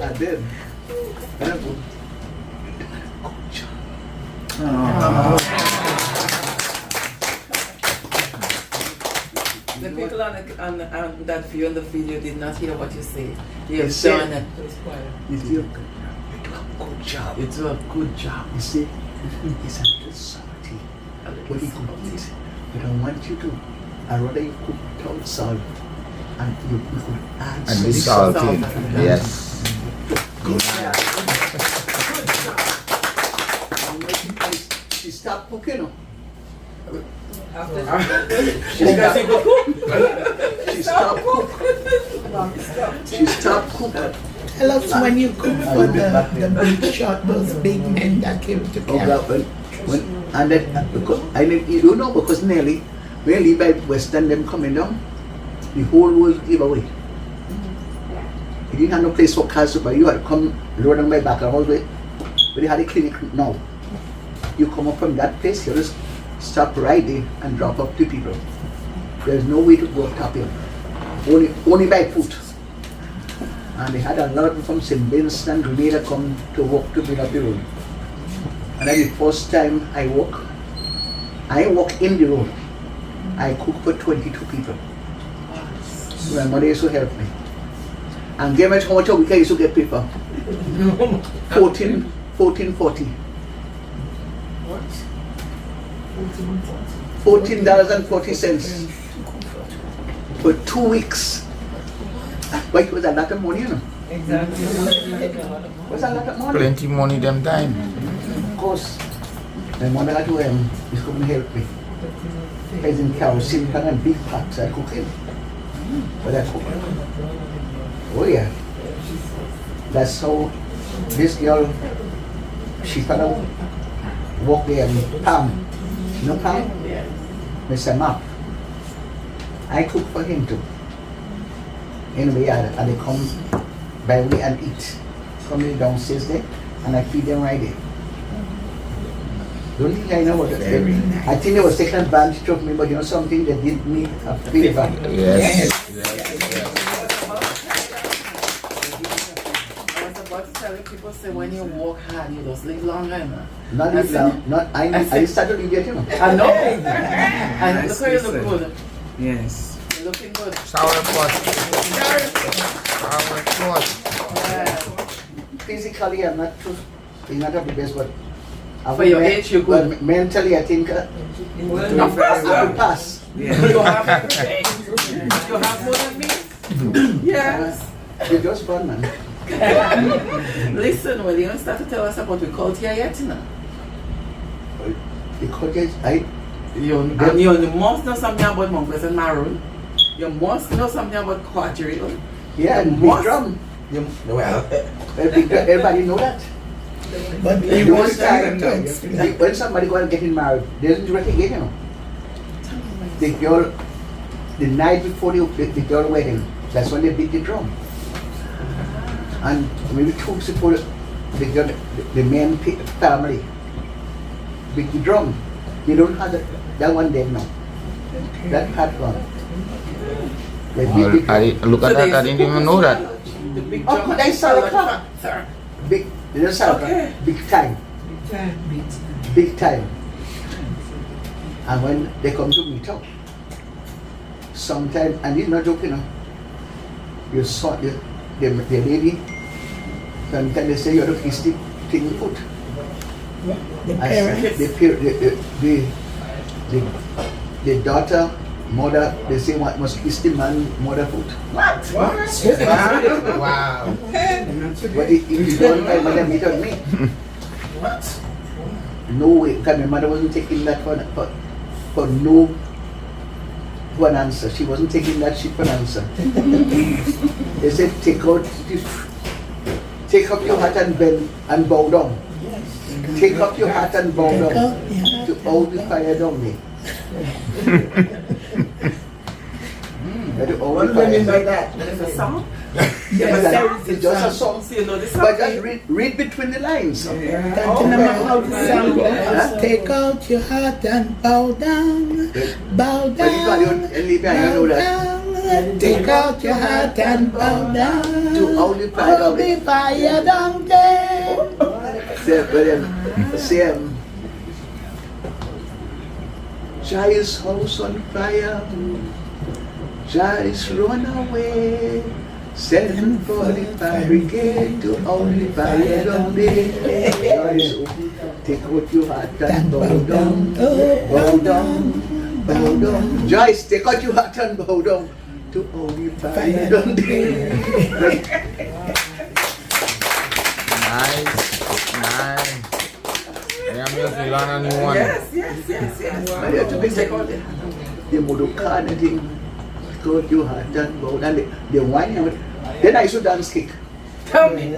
I did. And I go, good job. The people on that view in the video did not hear what you said. You have said- done it. You do a good job. You do a good job. You see, it's a little salty. What you could eat. But I want you to, I'd rather you cook without salt and you could add And some the salt. salty. Yes. Good job. And she stopped cooking. She stopped cooking. She stopped cooking. Tell us when you cook for the big shot, those big men that came to Oh, camp. God, and then, because, you don't know, because nearly, when I leave by Western, them coming down, the whole world give away. You didn't have no place for cars to buy. You had to come lower down by back all the way. But they had a clinic now. You come up from that place, you just stop right there and drop up to people. There's no way to go up top here. Only by foot. And they had a lot of people from St. Vincent and Grenada come to walk to build up the road. And then the first time I walk in the road. I cook for 22 people. My mother used to help me. And give me how much a week I used to get paid for. 14.40. $14.40 for 2 weeks. But it was a lot of money, you know. Exactly. It was a lot of money. Plenty money them time. Of course, my mother had to is come and help me. I was in Carriacou and big pots I cook in. But I cook. Oh yeah. That's how this girl, she found out, walk there and Pam. You know Pam? Mr. Map. I cook for him too. Anyway, and they come by me and eat. Come in downstairs there and I feed them right there. Don't think I know what it is. I think they was taking advantage of me, but you know something, they did me a favor. Yes. I was about to tell you, people say when you work hard, you just live longer, you know. Not live long, not I started to get, you know. I know. And look how you look good. Yes. You're looking good. Sourpuss. Sourpuss. Yeah. Physically, I'm not too, it's not of the best, but For your age, you're good. But mentally, I think Of course, I will pass. Yeah. you have everything. You have more than me. Yes. You're just fun, man. Listen, well, you don't start to tell us about the culture yet, you know. Because You must know something about Monkless and Maroon. You must know something about quadrille. yeah, and big What? drum. Well, Everybody know that. But The you want most time, to explain. when somebody go and getting married, they don't directly get, you know. The girl, the night before the girl wedding, that's when they beat the drum. And maybe 2 weeks before the girl, the main family beat the drum. They don't have that one there now. That part one. They beat the drum. Look at that, I didn't even know that. The big Oh, drum they is saw a it. factor. Big, they don't sell Okay. big time. Big time. And when they come to meet up, sometimes, and it's not joking, you know, you saw the lady, sometimes they say you're the Christy thing foot. The I said, parents. the daughter, mother, they say what must kiss the man, mother foot. What? Wow. But if you don't, my mother meet on me. What? No way, because my mother wasn't taking that for an answer. She wasn't taking that shit for an answer. They said, take up your hat and bend and bow down. Take up your hat and bow down to hold the fire down there. What do they mean by that? There's a song. Yes, It's just a song. So you know the song. But just read between the lines. Auntie Norma, how the song goes. Take out your heart and bow down, bow But if I don't down, leave behind, I know bow that. down. Take out your heart and bow down. To only fire I'll be fire down there. Say, Jai's house on fire. Jai's run away. 745 brigade to only fire down there. Jai's take out your heart and bow down, bow down, bow down. Jai's take out your heart and bow down to only fire down there. Nice. Yeah, music, learn a new one. I have to be second. The Modokan thing, go to her, done, go, and the wine. Then I should dance kick. Tell me.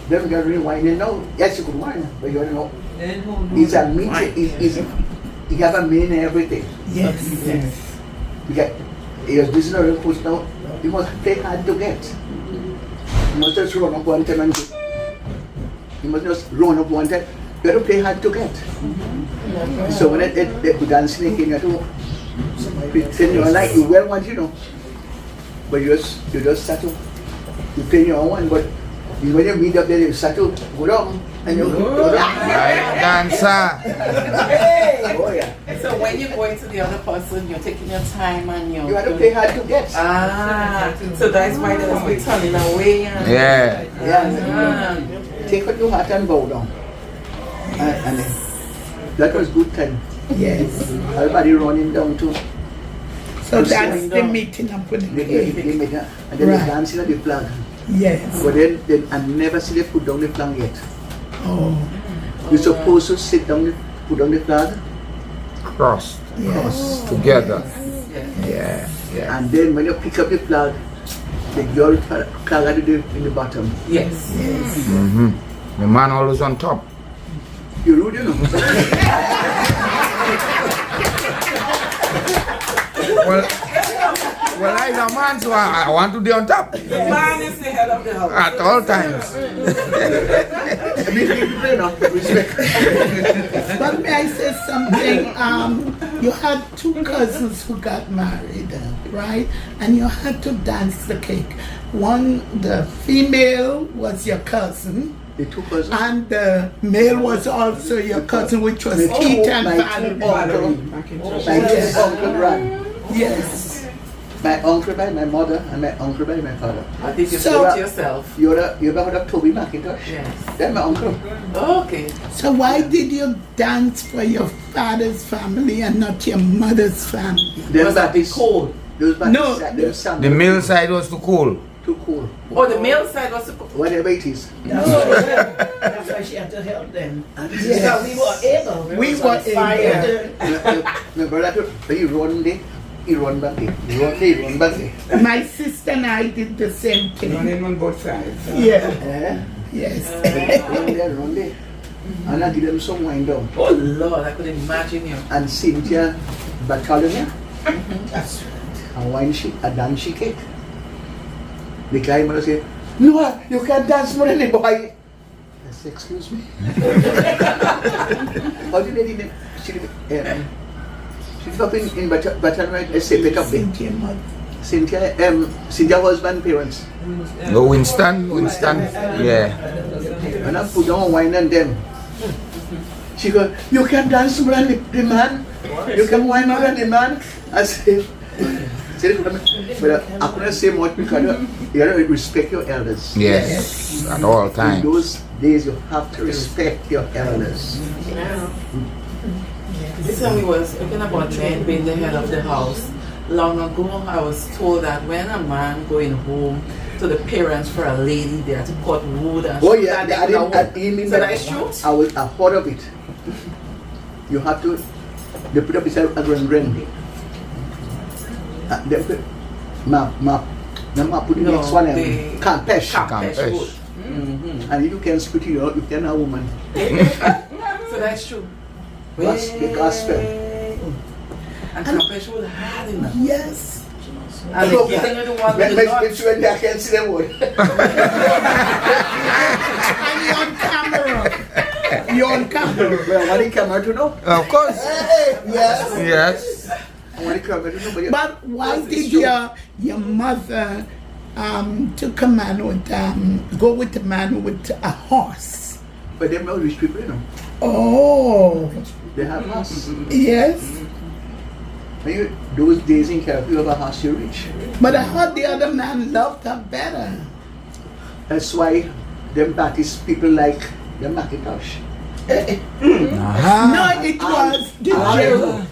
Then we got really whining now. Yes, you could whine, but you don't know. Then who knows? It's a mean, he have a mean and everything. Yes. You get, he was busy now, push now. You must play hard to get. You must just run up one time and go. You must just run up one time. You have to play hard to get. So when they put dancing in, you have to pretend you're like you well want, you know. But you just start to, you play your own one, but when you meet up there, you start to go down and you go down. Dancer. Oh yeah. So when you're going to the other person, you're taking your time and You have to play hard to get. So that's why there's we turning away. And, Yeah. Yeah. Take out your heart and bow down. And that was good time. Yes. Everybody running down too. So that's the meeting up with the cake. And then they dancing at the flag. Yes. But then I never see they put down the flag yet. Oh. You're supposed to sit down, put down the flag, Cross. Yes. Together. Yeah. and then when you pick up the flag, the girl flag in the bottom. Yes. Mm-hmm. The man always on top. You rude, you know. Well, I'm a man, so I want to be on top The man is the head of the house. at all times. Respect. But may I say something? You had two cousins who got married, right? And you had to dance the cake. One, the female was your cousin, The two cousins. and the male was also your cousin, which was Keith and Valerie. My uncle Brad. Yes. My uncle by my mother and my uncle by my father. I think you So- spoke to yourself. You're the Toby McIntosh. Yes. That's my uncle. Okay. So why did you dance for your father's family and not your mother's family? Was that the cold? No. The male side was too cold. Too cool. Oh, the male side was supposed. Whatever it is. No, that's why she had to help them. Because we were able. We were able. My brother, he run back there. He run back there. My sister and I did the same thing. Running on both sides. Yeah. Yes. Yes. Run there. And I give them some wine down. Oh Lord, I could imagine you. And Cynthia Bartholomew, That's and wine she, a dance she cake. The guy must say, no, you can't dance more than the boy. I say, excuse me. How did they name? She's up in Bartholomew, I say, better be. Cynthia mother. Cynthia husband parents. No, Winston. Yeah. And I put down wine and them. She goes, you can dance more than the man? You can wine more than the man? I say, but I couldn't say much because you have to respect your elders. Yes. At all In times. those days, you have to respect your elders. This time we were speaking about men being the head of the house. Long ago, I was told that when a man going home to the parents for a lady, they have to cut wood and Oh shoot yeah, and I didn't mean so that. that is true? I was a part of it. You have to, they put up beside a ring. They put, put the No, next one they- Campeche. Campeche. wood. Mm-hmm. And if you can spit it out, you can a woman. So that's true. That's the gospel. And Campus was hard enough. Yes. And the kitchen is the one with the Make sure I can't see them one. And you're on camera. You're on camera. Well, what the camera to know? Of course. Hey, yes. Yes. What the camera to know? But why did your mother took a man with go with a man with a horse? But they're not rich people, you know. Oh, They have house. yes. Those days in Carriacou, you have a house, you're rich. But I heard the other man loved her better. That's why them Baptist people like the Macintosh. No,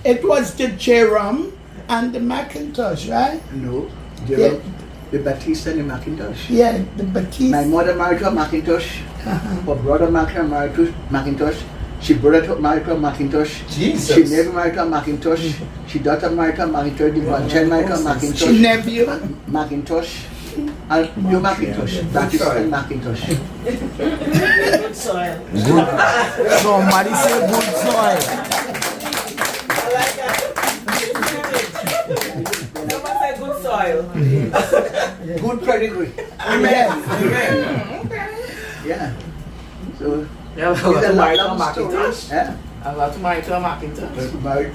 it was the Jerome and the Macintosh, right? No, Yeah. the Baptist and the Macintosh. Yeah, the Batiste. My mother married to a Macintosh. Her brother married to Macintosh. She brother married to a Macintosh. Jesus. She never married to a Macintosh. She daughter married to a Macintosh. The grandchild married to a Macintosh. She nephew. Macintosh. And your Macintosh. Baptist and Macintosh. Good soil. Good. Somebody say good soil. I like that. Someone say good soil. Good pedigree. Yes. Yeah. So, Yeah, these I got are to marry to a love Macintosh. stories. Yeah. I got to marry to a Macintosh. Married.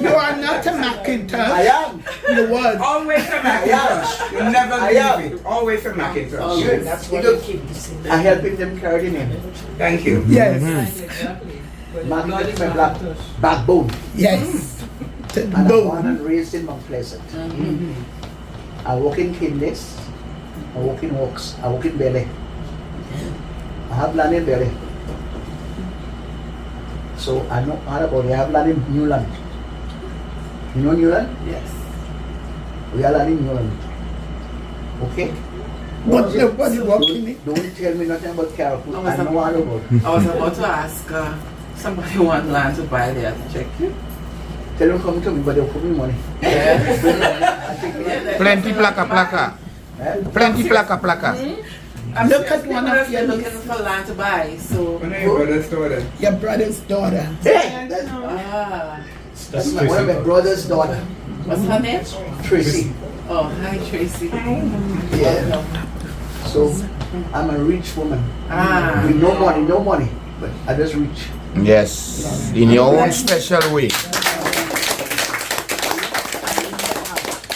You are not a Macintosh. I am. You was. Always a Macintosh. You never I leave am. it. Always a Macintosh. Always. That's You why know, they keep the same. I helping them carry the name. Thank you. Yes. Exactly. But Macintosh it's is my not black Macintosh. backbone. Yes. To And I'm born boom. and raised in Mount Pleasant. I walk in Kinless. I walk in Walks. I walk in Belly. I have land in Belly. So I know all about it. I have land in Newland. You know Newland? Yes. We are land in Newland. Okay? But nobody walking it. Don't tell me nothing about Carriacou. Oh, I know all about it. I was about to ask somebody who want land to buy there to check you. Tell them come to me, but they'll put me money. Yeah. Plenty placa. Eh? Plenty placa. I'm Look sure at one people of your looking for land to buy. So, Your brother's daughter. Your brother's daughter. Hey! That's one of my brother's daughter, what's her name? Tracy. Oh, hi Tracy. Yeah. So I'm a rich woman. Ah. With no money, but I just rich. Yes. In your own special way. Of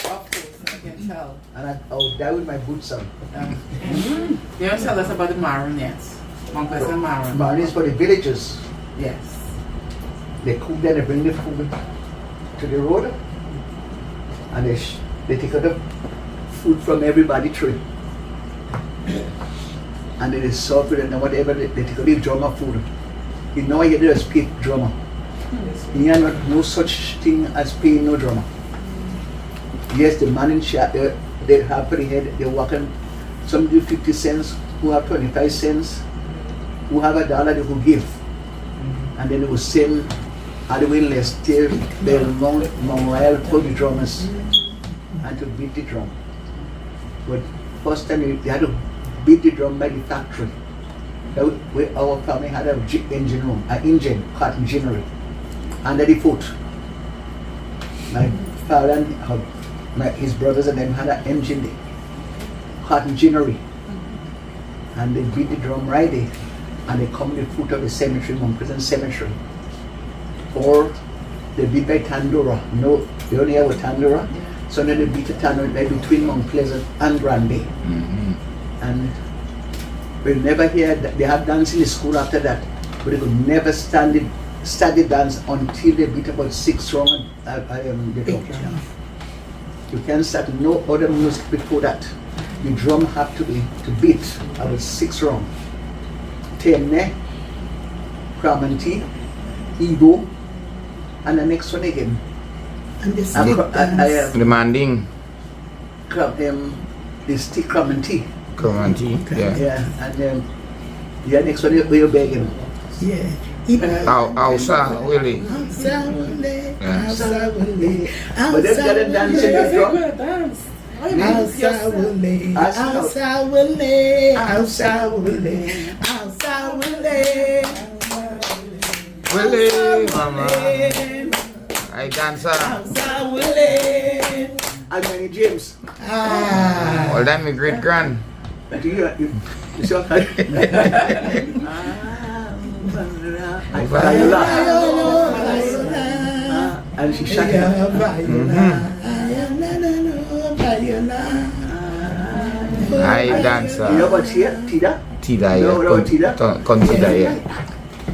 course, I can tell. And I'll die with my boots on. You want to tell us about the Maroon yet? Mount Pleasant Maroon. Money is for the villagers. Yes. They cook there, they bring the food to the road, and they take out the food from everybody tree. And then they serve it, and whatever they take out the drummer food. You know you do is pay drummer. You are not no such thing as paying no drummer. Yes, the man in shop, they have pretty head, they work on some do 50 cents, who have 25 cents, who have $1 they will give. And then they will sell at the way less till they will Royal for the drummers and to beat the drum. But first time they had to beat the drum by the factory. Our family had an engine room, an engine, cotton ginnery, under the foot. My father and his brothers and them had an engine there, cotton ginnery. And they beat the drum right there, and they come to the foot of the cemetery, Mount Pleasant Cemetery. Or they beat by Tandura. No, they only have a Tandura. So then they beat the Tandura by between Mount Pleasant and Grenada. And we'll never hear that. They have dance in the school after that, but they could never study dance until they beat about 6 rounds. You can't start no other music before that. The drum have to beat about 6 rounds. Temne, Kramanti, Igbo, and the next one again. And the stick dance. Demanding. The stick Kramanti. Community. Yeah. Yeah, and then next one you're begging. Yeah. Hausa, Willie. Hausa Willie. Yeah. Hausa Willie. But then got a dance in the drum. Hausa Willie. Hausa Willie. Hausa Willie. Hausa Willie. Willie, mama. I dancer. How's Willie? And Manny James. Ah. All that my great grand. Do you saw that? Viola. And she shut it up. I dancer. You know what's here? Tida? Tida, No, no, yeah. Tida. Consider, yeah.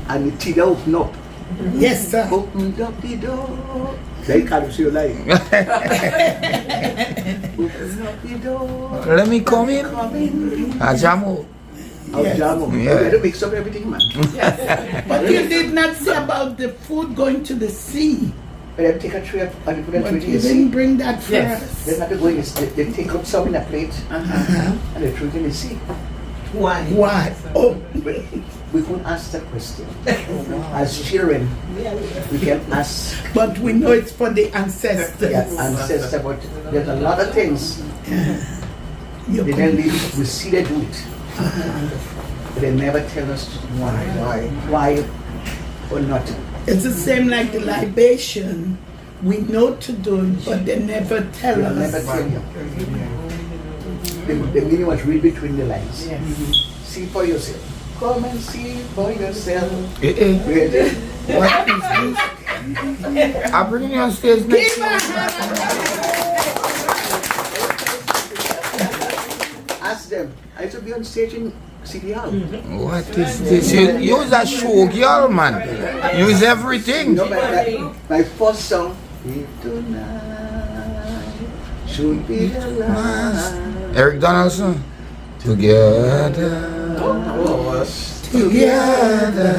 And Tida opened up. Yes, sir. Opened up the door. They can't see your life. Opened up the door. Let me come in. Come in. Ajamo. Yes. Yes. You better mix up everything, man. But you did not say about the food going to the sea. But they take a trip and put a But trip in you the sea. didn't bring that for Yes. us. They're not going, they take up some in a plate Uh-huh. and they throw it in the sea. Why? Why? Oh, But we couldn't ask that question. As children, we can ask but we know it's for the ancestors. their ancestors, but there's a lot of things. You They could- then leave, we see they do it. But they never tell us why or not. It's the same like the libation. We know to do it, but they never tell They'll never us. tell you. The meaning was read between the lines. See for yourself. Come and see for yourself. Eh, Read it. What is this? I'll bring you on stage next Give time. Ask them. I used to be on stage in City Hall. What is this? You use a show girl, man. Use You everything. know, my first song, If Tonight Should Be the Last. Eric Donaldson. Together. Together.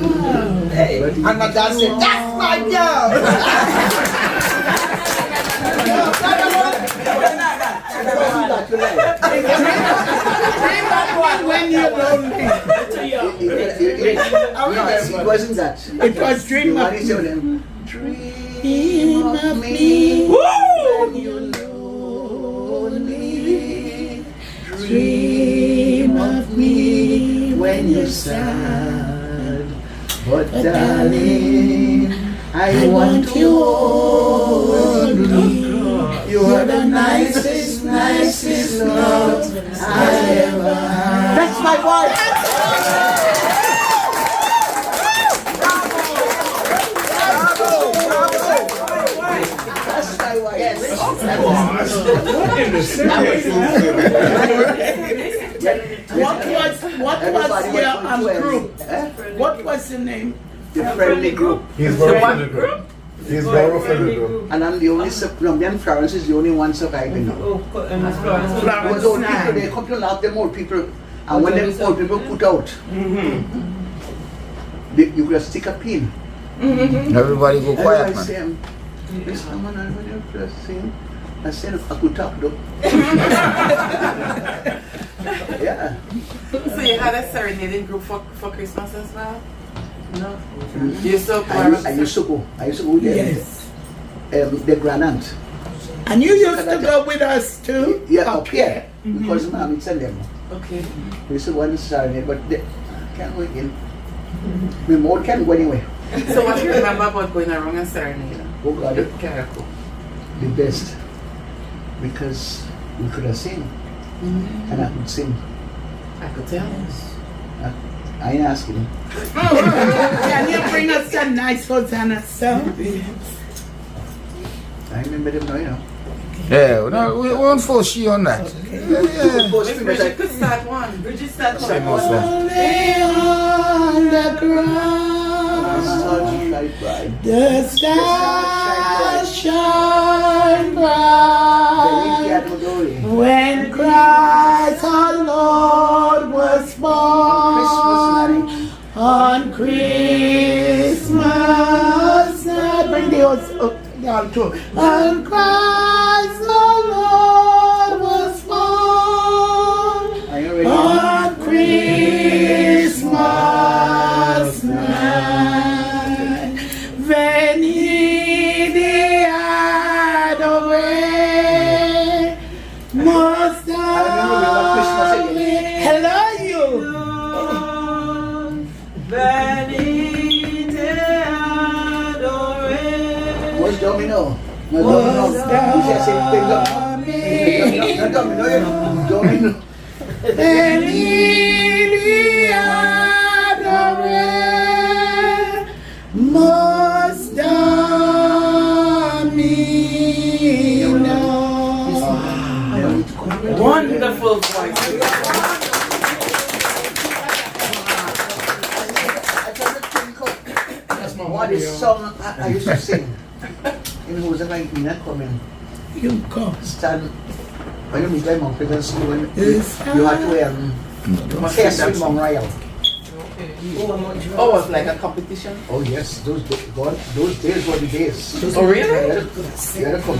And my dad said, that's my girl. Dream of one when you're lonely. It wasn't that. It was dream of Dream me. Dream of me when you're lonely. Dream of me when you're sad. But darling, I want you only. You're the nicest, nicest love I ever had. That's my wife. That's my wife. Yes. What was your group? Eh? What was the name? The friendly group. He's borrowed from the group. He's borrowed from the group. And I'm the only, Colombian Florence is the only one surviving now. Because old people, they come to love them old people. And when them old people put out, you could stick a pin. Everybody go quiet, Everybody say, man. Miss Norman, I want you to sing. I said, I could talk though. Yeah. So you had a serenading group for Christmas as well? No. You still I used to go there. Yes. The grandaunt. And you used to go with us too? Yeah, up here. Because mom send them. Okay. We used to one serenade, but they can't go again. My mom can't go anywhere. So what do you remember about going around and serenade? Oh God, Carriacou. the best. Because we could have sing. And I could sing. I could tell. I ain't asking. Can you bring us a nice Hosanna song? I remember them now, you know. Yeah, no, we won't force you on that. Yeah. Bridget could start one. Bridget start one. Same also. Only on the ground, the stars shine bright. When Christ our Lord was born on Christmas night. Bring the alto. On Christ our Lord was born on Christmas night. When he had away most of hello you. domino. No domino. You just say no domino. Domino. Wonderful voice. What is song I used to sing? In who's the right me coming? You come. Stand. When you meet them on prison school, you had to test with Mount Royal. Oh, it was like a competition? Oh yes, those days were the days. Oh, really? You had to come.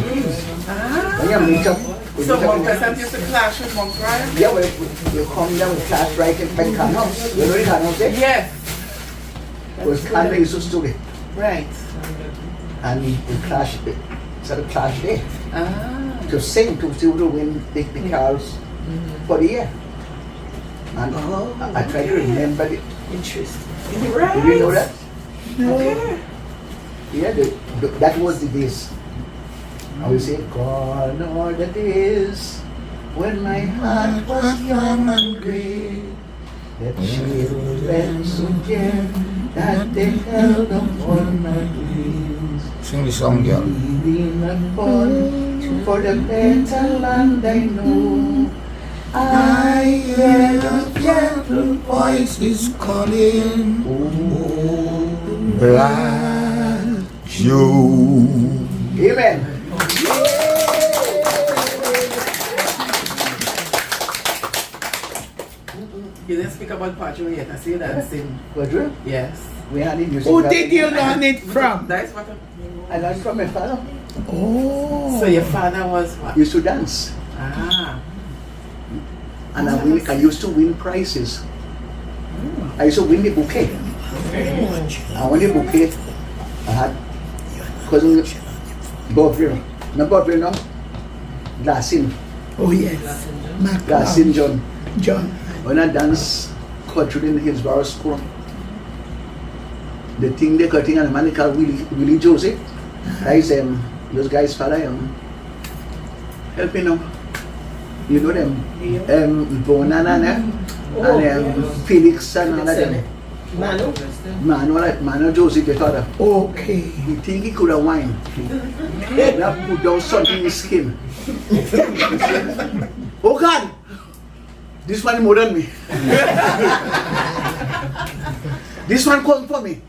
When you meet up, So one person used to clash with Mount Royal? yeah, when you come down with class right in the canals. You know the canals there? Yes. It was canal used to story. Right. And we clash, sort of clash there. To sing, to see who to win the cars for the year. And I try to remember it. Interesting. Right. Did you know that? Okay. Yeah, that was the days. I would say, gone are the days when my heart was young and gray. The children so dear that they held upon my wings. Sing the song, girl. Leaving and born for the better land I know. I hear a gentle voice is calling. Oh, Black Joe. Amen. You didn't speak about Pacho yet. I see you dancing. What do? Yes. We had it music. Who did you learn it from? That's what. I learned from my father. Oh. So your father was what? Used to dance. Ah. And I used to win prizes. I used to win the bouquet. I won the bouquet. I had cousin Bobril. No Bobril, no. Glassin. Oh yes. Glassin John. John. When I dance culture in Hillsborough School, the thing they cutting and the man they call Willie Joseph. That is those guys' father. Help me now. You know them? Bonana and Felix and all of them. Manu Joseph, the father. Okay. He think he could have wine. Now put down something in his skin. Oh God! This one more than me. This one come for me.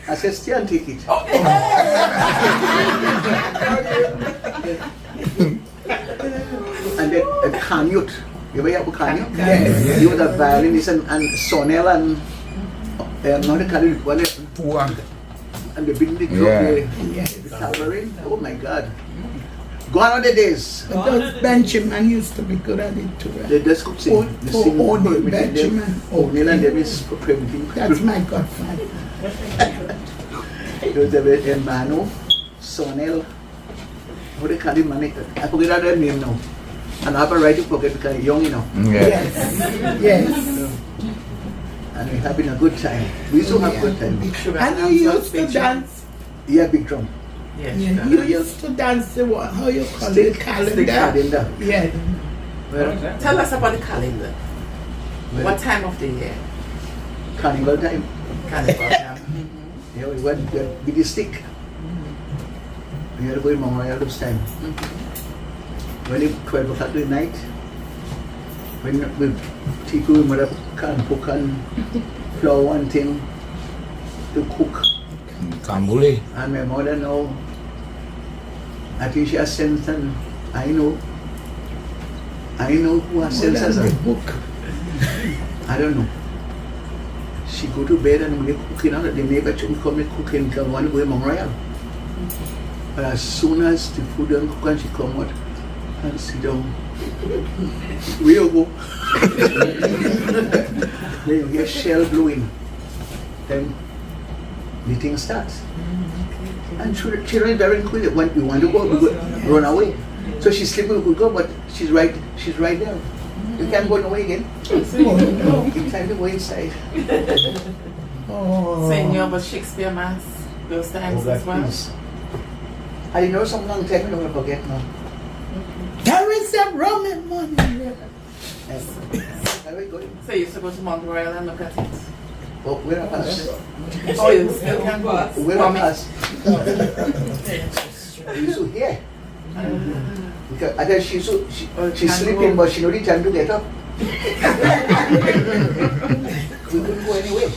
I said, stay and take it. And then Carriacou. You ever hear about Carriacou? Yes. He was a violinist and Sonel and not the Carriacou, one and the big group, the cavalry. Oh my God. Gone are the days. But those Benjamin used to be good at it too. They just could sing. They sing O'Neill Benjamin. O'Neill and them is everything. That's my godfather. There was a Manu, Sonel, what they call him, man? I forget their name now. And I have a right to forget because young, you know. Yes. Yes. And we're having a good time. We used to have a good time. And you used to dance. Yeah, big drum. Yes. Yeah, you used to dance the what? How you call Stick it? Calendar. calendar. Yeah. Well, Tell us about the calendar. What time of the year? carnival time. Carnival time. Yeah, we went with the stick. We had to go in Memorial those time. When it 12 o'clock at night, when we take we mother can cook and flour and thing to cook. Kambuli. And my mother know, I think she has sense and I know who has sense as The a book. I don't know. She go to bed and we cooking out. The neighbor should come and cooking because one go in Memorial. But as soon as the food done cook and she come out and sit down, we'll go. Then you hear shell blowing. Then the thing starts. And children are very quick. When we want to go, we go, run away. So she's sleeping, we could go, but she's right there. You can't go away again. It's time to go inside. Oh. So you knew about Shakespeare Mass those times as well? Please. I didn't know some long time, I don't forget now. There is a Roman money. Where are we going? So you used to go to Mount Royal and look at it. Oh, where are us? Oh, you still can go. Where are us? You so here. Because I tell she's sleeping, but she know the time to get up. We couldn't go anywhere.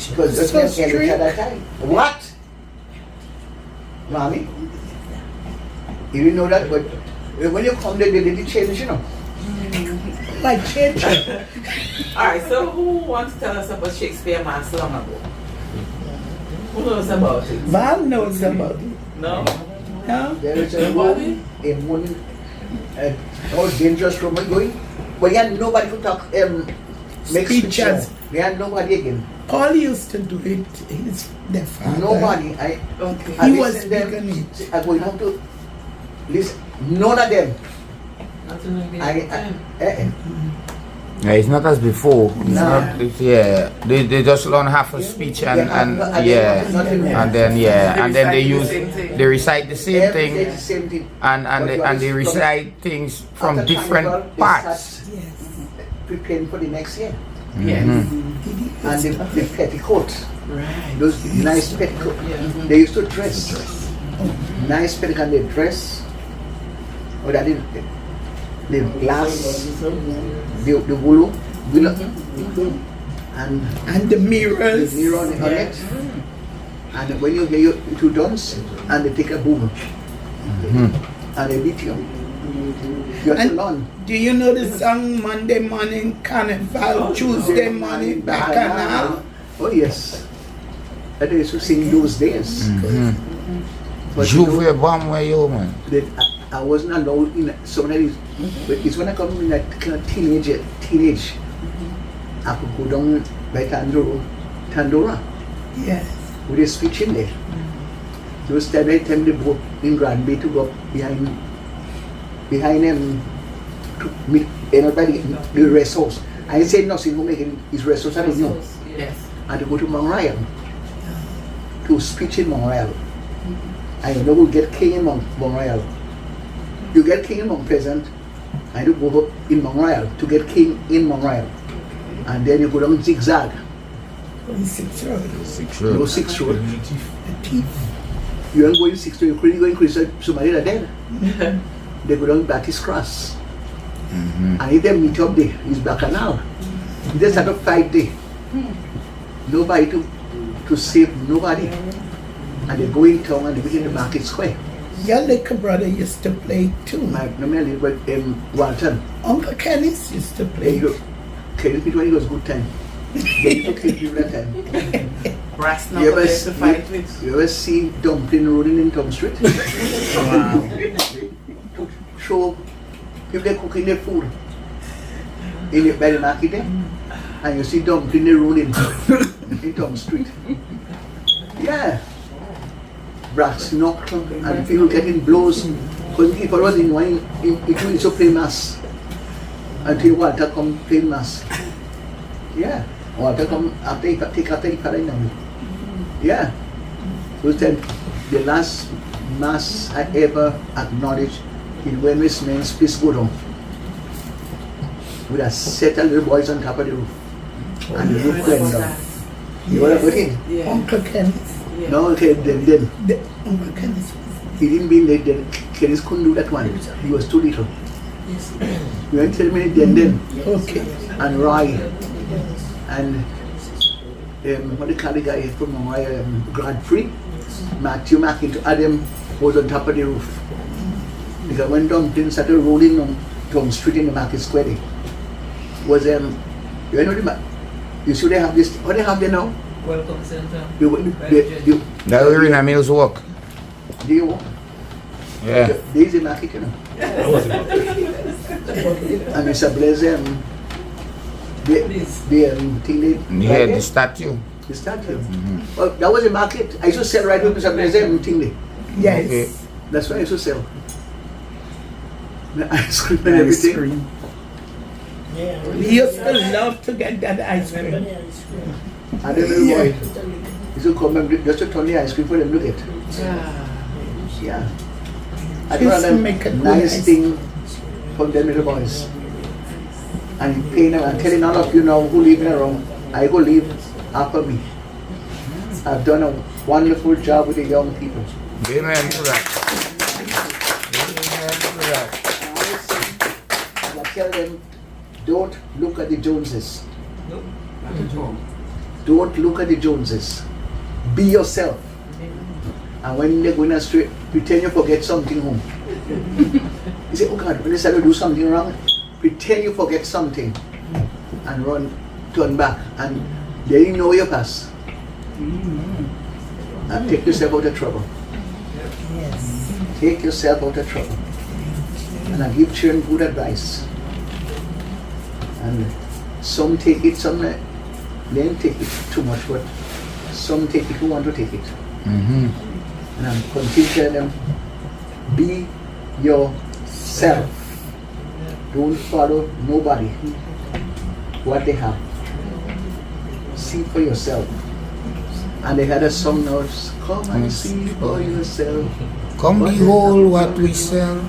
Because just So can't get at that time. What? Mommy? You didn't know that, but when you come there, they did change, you know. Like church. Alright, so who wants to tell us about Shakespeare Mass long ago? Who knows about it? Val knows about it. No? No? There is a room in one, all dangerous room going. But yeah, nobody could talk, make Speeches. speeches. They had nobody again. Paul used to do it. His their father. Nobody. Okay. I He was listen them. big on it. I going have to listen. None of them. Yeah, it's not as before. It's No. not, yeah, they just learn half a speech and then they recite the same Every day thing the same thing. and they recite things from After different carnival, they parts. start Yes. preparing for the next year. Yes. And the petticoat, Right. those nice petticoat, they used to dress. Nice petticoat, they dress. Or that is the glass, the willow, and The mirrors. the mirror on it. And when you get your two dance, and they take a boom, and they beat you. You have to And learn. do you know the song Monday morning carnival, Tuesday morning bacchanal? Oh yes. I used to sing those days. But you know, Juve bomb where you man. that I wasn't allowed in some of these. But it's when I come in that kind of teenage, I could go down by Tandora Yes. with a speech in there. So it was that right time they go in Grand Bay to go behind them to meet anybody in the rest house. I said nothing who making his rest house, I don't know. Yes. And to go to Mount Royal to speech in Mount Royal. I know we'll get king in Mount Royal. You get king in Mount Pleasant, and you go up in Mount Royal to get king in Mount Royal. And then you go down zigzag. On 6 road. You go 6 road. The thief. You ain't going 6 road, you couldn't go in Chris, somebody that dead. They go down Baptist Cross. And if they meet up there, it's Bacchanal. They just had a fight there. Nobody to save nobody. And they go in town and they begin the market square. Your little brother used to play too. My live with Walton. Uncle Kenneth used to There play. you go. Kill people, it was good time. They used to kill people that time. Brass You knuckle ever, there to fight with. you ever see dumpling rolling in Tom Street? Show people they cooking their food in the, by the market there, and you see dumpling they rolling in Tom Street. Yeah. Brass knuckle and people getting blows. Because people was in wine, it used to play mass. Until Walter come play mass. Yeah. Walter come after he take after he parade now. Yeah. So then the last mass I ever acknowledged in when Miss Men's Peace go down. With a set of little boys on top of the roof. And the roof went down. You want to put in? Yeah. Uncle Kenneth. Yeah. No, okay, then The Uncle Kenneth was he didn't mean that then Kennis couldn't do that one. He was too little. You want to tell me then okay. and Roy and what do you call the guy from Godfrey? Matthew McIntyre, Adam was on top of the roof. Because when dumplings started rolling on Tom Street in the market square, there was you know you should have this. What they have there now? Welcome center. That we're in a Mills walk. You Yeah. there is a market, you know. And Mr. Blazer, the thing they Yeah, the statue. the statue. Well, that was a market. I used to sell right with Mr. Blazer and thing there. Yes. Okay. That's why I used to sell. The ice cream and Ice everything. cream. Yeah. We used to love to get that ice cream. And then the boy used to come and just to turn the ice cream for them to get. Yeah. Yeah. I Just told them make it nice nice. thing for them little boys. And paying them and telling all of you now who living around, I go live after me. I've done a wonderful job with the young people. Amen to that. Amen to that. And I tell them, don't look at the Joneses. Don't look at the Joneses. Be yourself. And when they're going astray, pretend you forget something home. You say, oh God, when they say to do something wrong, pretend you forget something and turn back, and they didn't know your past. And take yourself out of trouble. Yes. Take yourself out of trouble. And I give children good advice. And some take it, some they don't take it too much, but some take it who want to take it. Mm-hmm. And I'm continuing to tell them, be yourself. Don't follow nobody, what they have. See for yourself. And they had a song now, come and see for yourself. Come behold what we sell,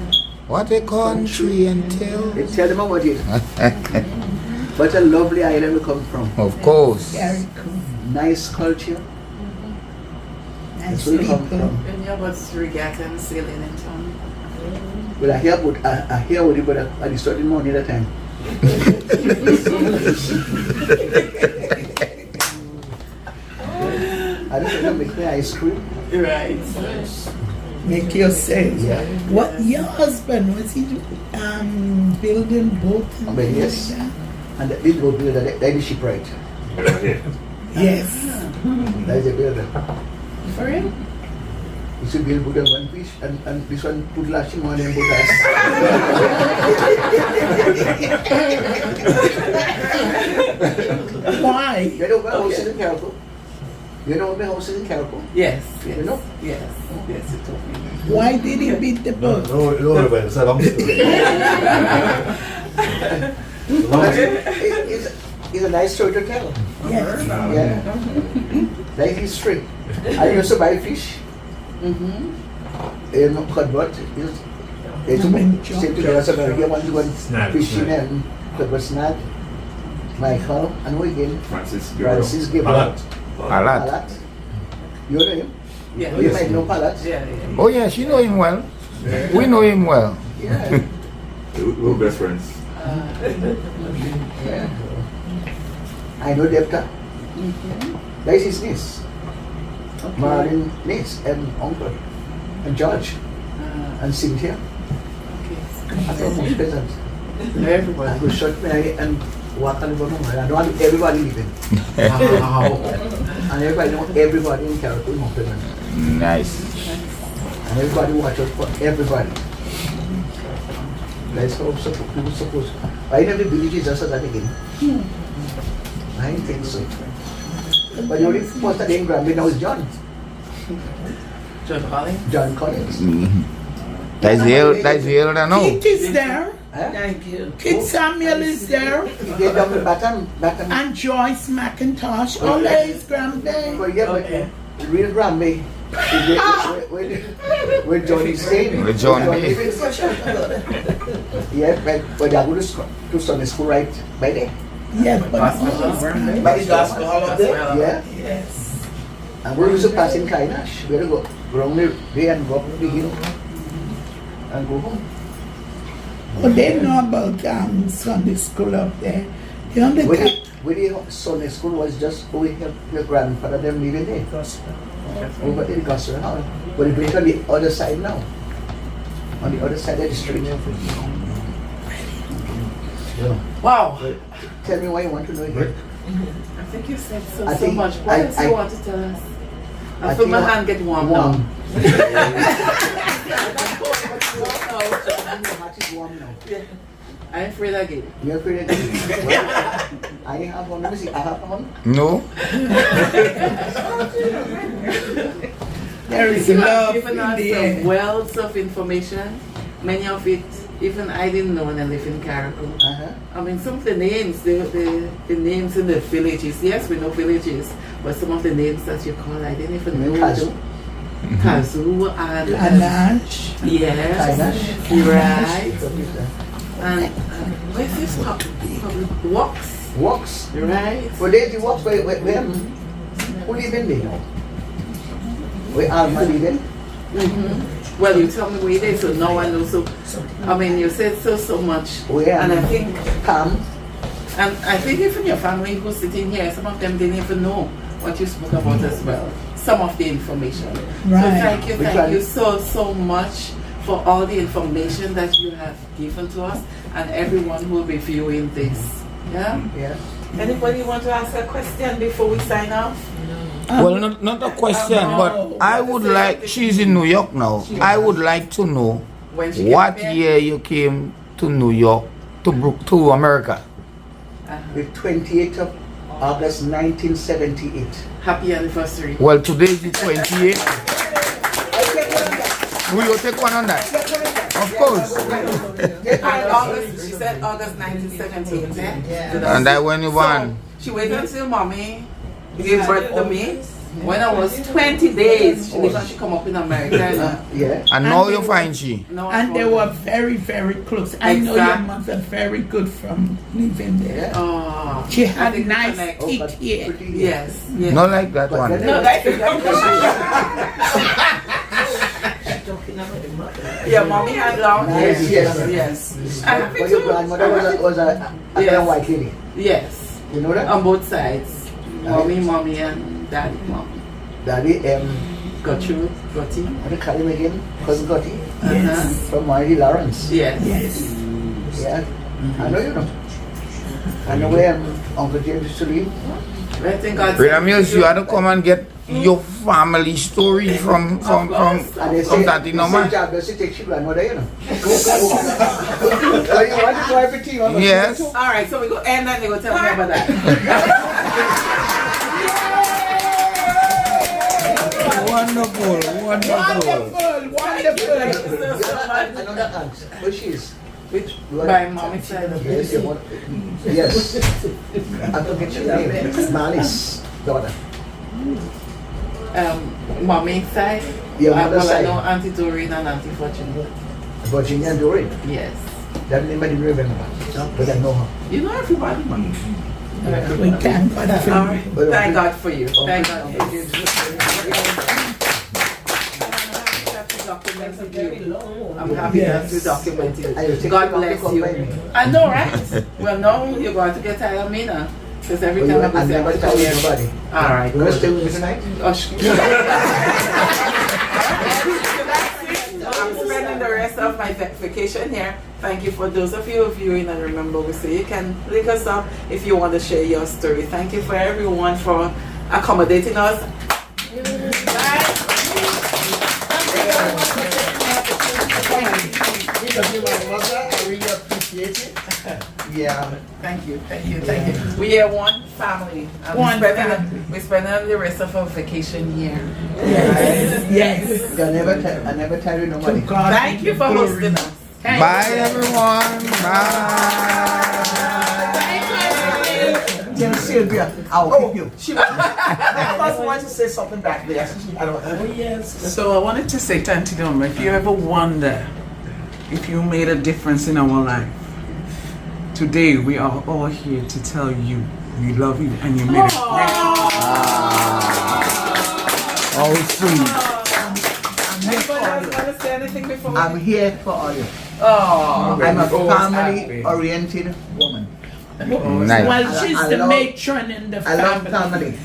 what a country and tell. They tell them about it. What a lovely island we come from. Of course. Carriacou. Nice culture. Nice That's where we come people. from. And you about regatta and sailing in town. Well, I hear about it, but I started money at the time. I just want to make my ice cream. Right. Make yourself. Yeah. What your husband was he building boat? Oh, but yes. And that little builder, that is shipwright. Yes. That is a builder. For real? You should build Buddha one fish, and this one put lashing on and Buddhas. Why? You know my house is in Carriacou? You know my house is in Carriacou? Yes, yes. You know? Yes, yes, you told me. Why did he beat the boat? No, it's a long story. It's a nice story to tell. Yes. Yeah. That history. I used to buy fish. Mm-hmm. In Codbot. They said to us about here want to go fishing and Codbot Snag, Michael, and who again? Francis Gabriel. Alat. Palat. You know him? Yeah. You might know Palat. Yeah, yeah. Oh yes, you know him well. We know him well. Yeah. We're best friends. Yeah. I know Debta. That is his niece. Marlin niece and uncle. And George. And Cynthia. I thought most peasants. Everybody. I could shut me and walk on the bottom. I don't want everybody living. Wow. And everybody know everybody in Carriacou is peasant. Nice. And everybody watches for everybody. That's how people supposed. I never believe it's just that again. I don't think so. But the only person named Grammy now is John. John Collins? John Collins. Mm-hmm. That's the elder now. Kit is there. Huh? Thank you. Kit Samuel is there. He get down the bottom. And Joyce McIntosh. All that is Grammy. But yeah, Okay. but real Grammy. Where John is staying. Where John is. Yeah, but they go to Sunday school right by there. Yes, but By the gospel hall up there. Yeah. yes. And we used to pass in Kainash. We had to go around there and go up the hill and go home. But they know about Sunday school up there. The only When time the Sunday school was just over here, your grandfather them living there. Over in the gospel hall. But it went on the other side now. On the other side of the street. Yeah. Wow. Tell me why you want to know again. I think you said so I think much. What else do you want to tell us? I feel my hand get warm now. Warm. My heart is warm now. Yeah. I'm afraid again. You're afraid of it? I have one. Let me see. I have one. No. there is You have love in given us the some air. wealth of information. Many of it, even I didn't know when I lived in Carriacou. I mean, some of the names, the names in the villages. Yes, we know villages, but some of the names that you call, I didn't even know. Kazu. Kazoo and Anash. yes, right. And where's this public walks? Walks. Right. Well, they walks where who live in there? Where Alma live in? Well, you tell me where it is, so no one knows. So, I mean, you said so much, Where and I think, Pam. and I think even your family who's sitting here, some of them didn't even know what you spoke about as well. Some of the information. Right. So thank you so much for all the information that you have given to us and everyone who will be viewing this. Yeah. Yeah. Anybody want to ask a question before we sign off? Well, not a question, but I would like, she's in New York now. I would like to know When she what came year you came to New York, to America. The 28th of August 1978. Happy anniversary. Well, today is the 28th. Will you take one on that? Of course. And August, she said August 1978, eh? And that when you born. So, she waited until mommy gave birth to me. When I was 20 days, she didn't she come up in America. Yeah. And now you find she. No, And they were very, very close. I know your Exact. mother very good from living there. Oh, She I had think we nice connect. teeth here. Yes, yes. Not like that one. No, that's yeah, mommy had long hair. Nice, Yes. I have it But your too. grandmother was a Yes. white lady. Yes. You know that? On both sides. Mommy, and daddy, mommy. Daddy, Gertrude, Gotti. what do you call him again? Cousin Gotti? Yes. From Marty Lawrence. Yes. Yes. Yeah. I know you know. I know where Uncle James used to live. I think God Brother Mills, you had to come and get your family story from And they say, Auntie Norma. They take your grandmother, you know. So you want to go everything? Yes. All right, so we go end and they go tell me about that. Wonderful, wonderful. Another aunt. Where she is? Which by mommy's side of Yes, your mother. Yes. I forget your name. Malice, daughter. Mommy's side. Your mother's well, I side. know Auntie Doreen and Auntie Fortune. Virginia and Doreen. Yes. That name I didn't remember. But I know her. You know everybody, mommy. We thank God for All you. right. Thank God for you. Thank God for you. I'm happy that you documented. God bless you. I know, right? Well, no, you're going to get tired of me now. Because every time I I never say, tell you nobody. all right, You want to good. stay with me tonight? I'm spending the rest of my vacation here. Thank you for those of you viewing, and remember, we say you can link us up if you want to share your story. Thank you for everyone for accommodating us. I really appreciate it. Yeah. Thank you. We are one family. And we're spending the rest of our vacation here. Yes. Yes. I never tell you nobody. Thank you for hosting us. Bye, everyone. Bye. Tell Sylvia, I'll keep you. She first wanted to say something back there. I don't know. Yes. So I wanted to say to Auntie Norma, if you ever wonder if you made a difference in our life, today we are all here to tell you we love you and you made it. Oh, sweet. Anybody else want to say anything before? I'm here for all you. Oh, I'm a family-oriented woman. Nice. Well, she's I the love- matron in the I love family. family.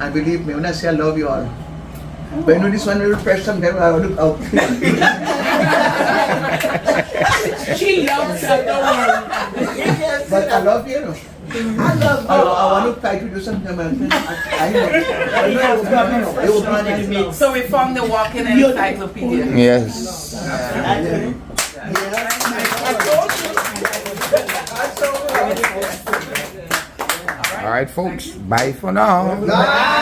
And believe me, when I say I love you all, but you know this one little press sometimes I will look out. She loves her, don't worry. But I love you, you know. I want to try to do something. I know. It will come to me. so we found the walking encyclopedia. Yes. All right, folks. Bye for now. Bye.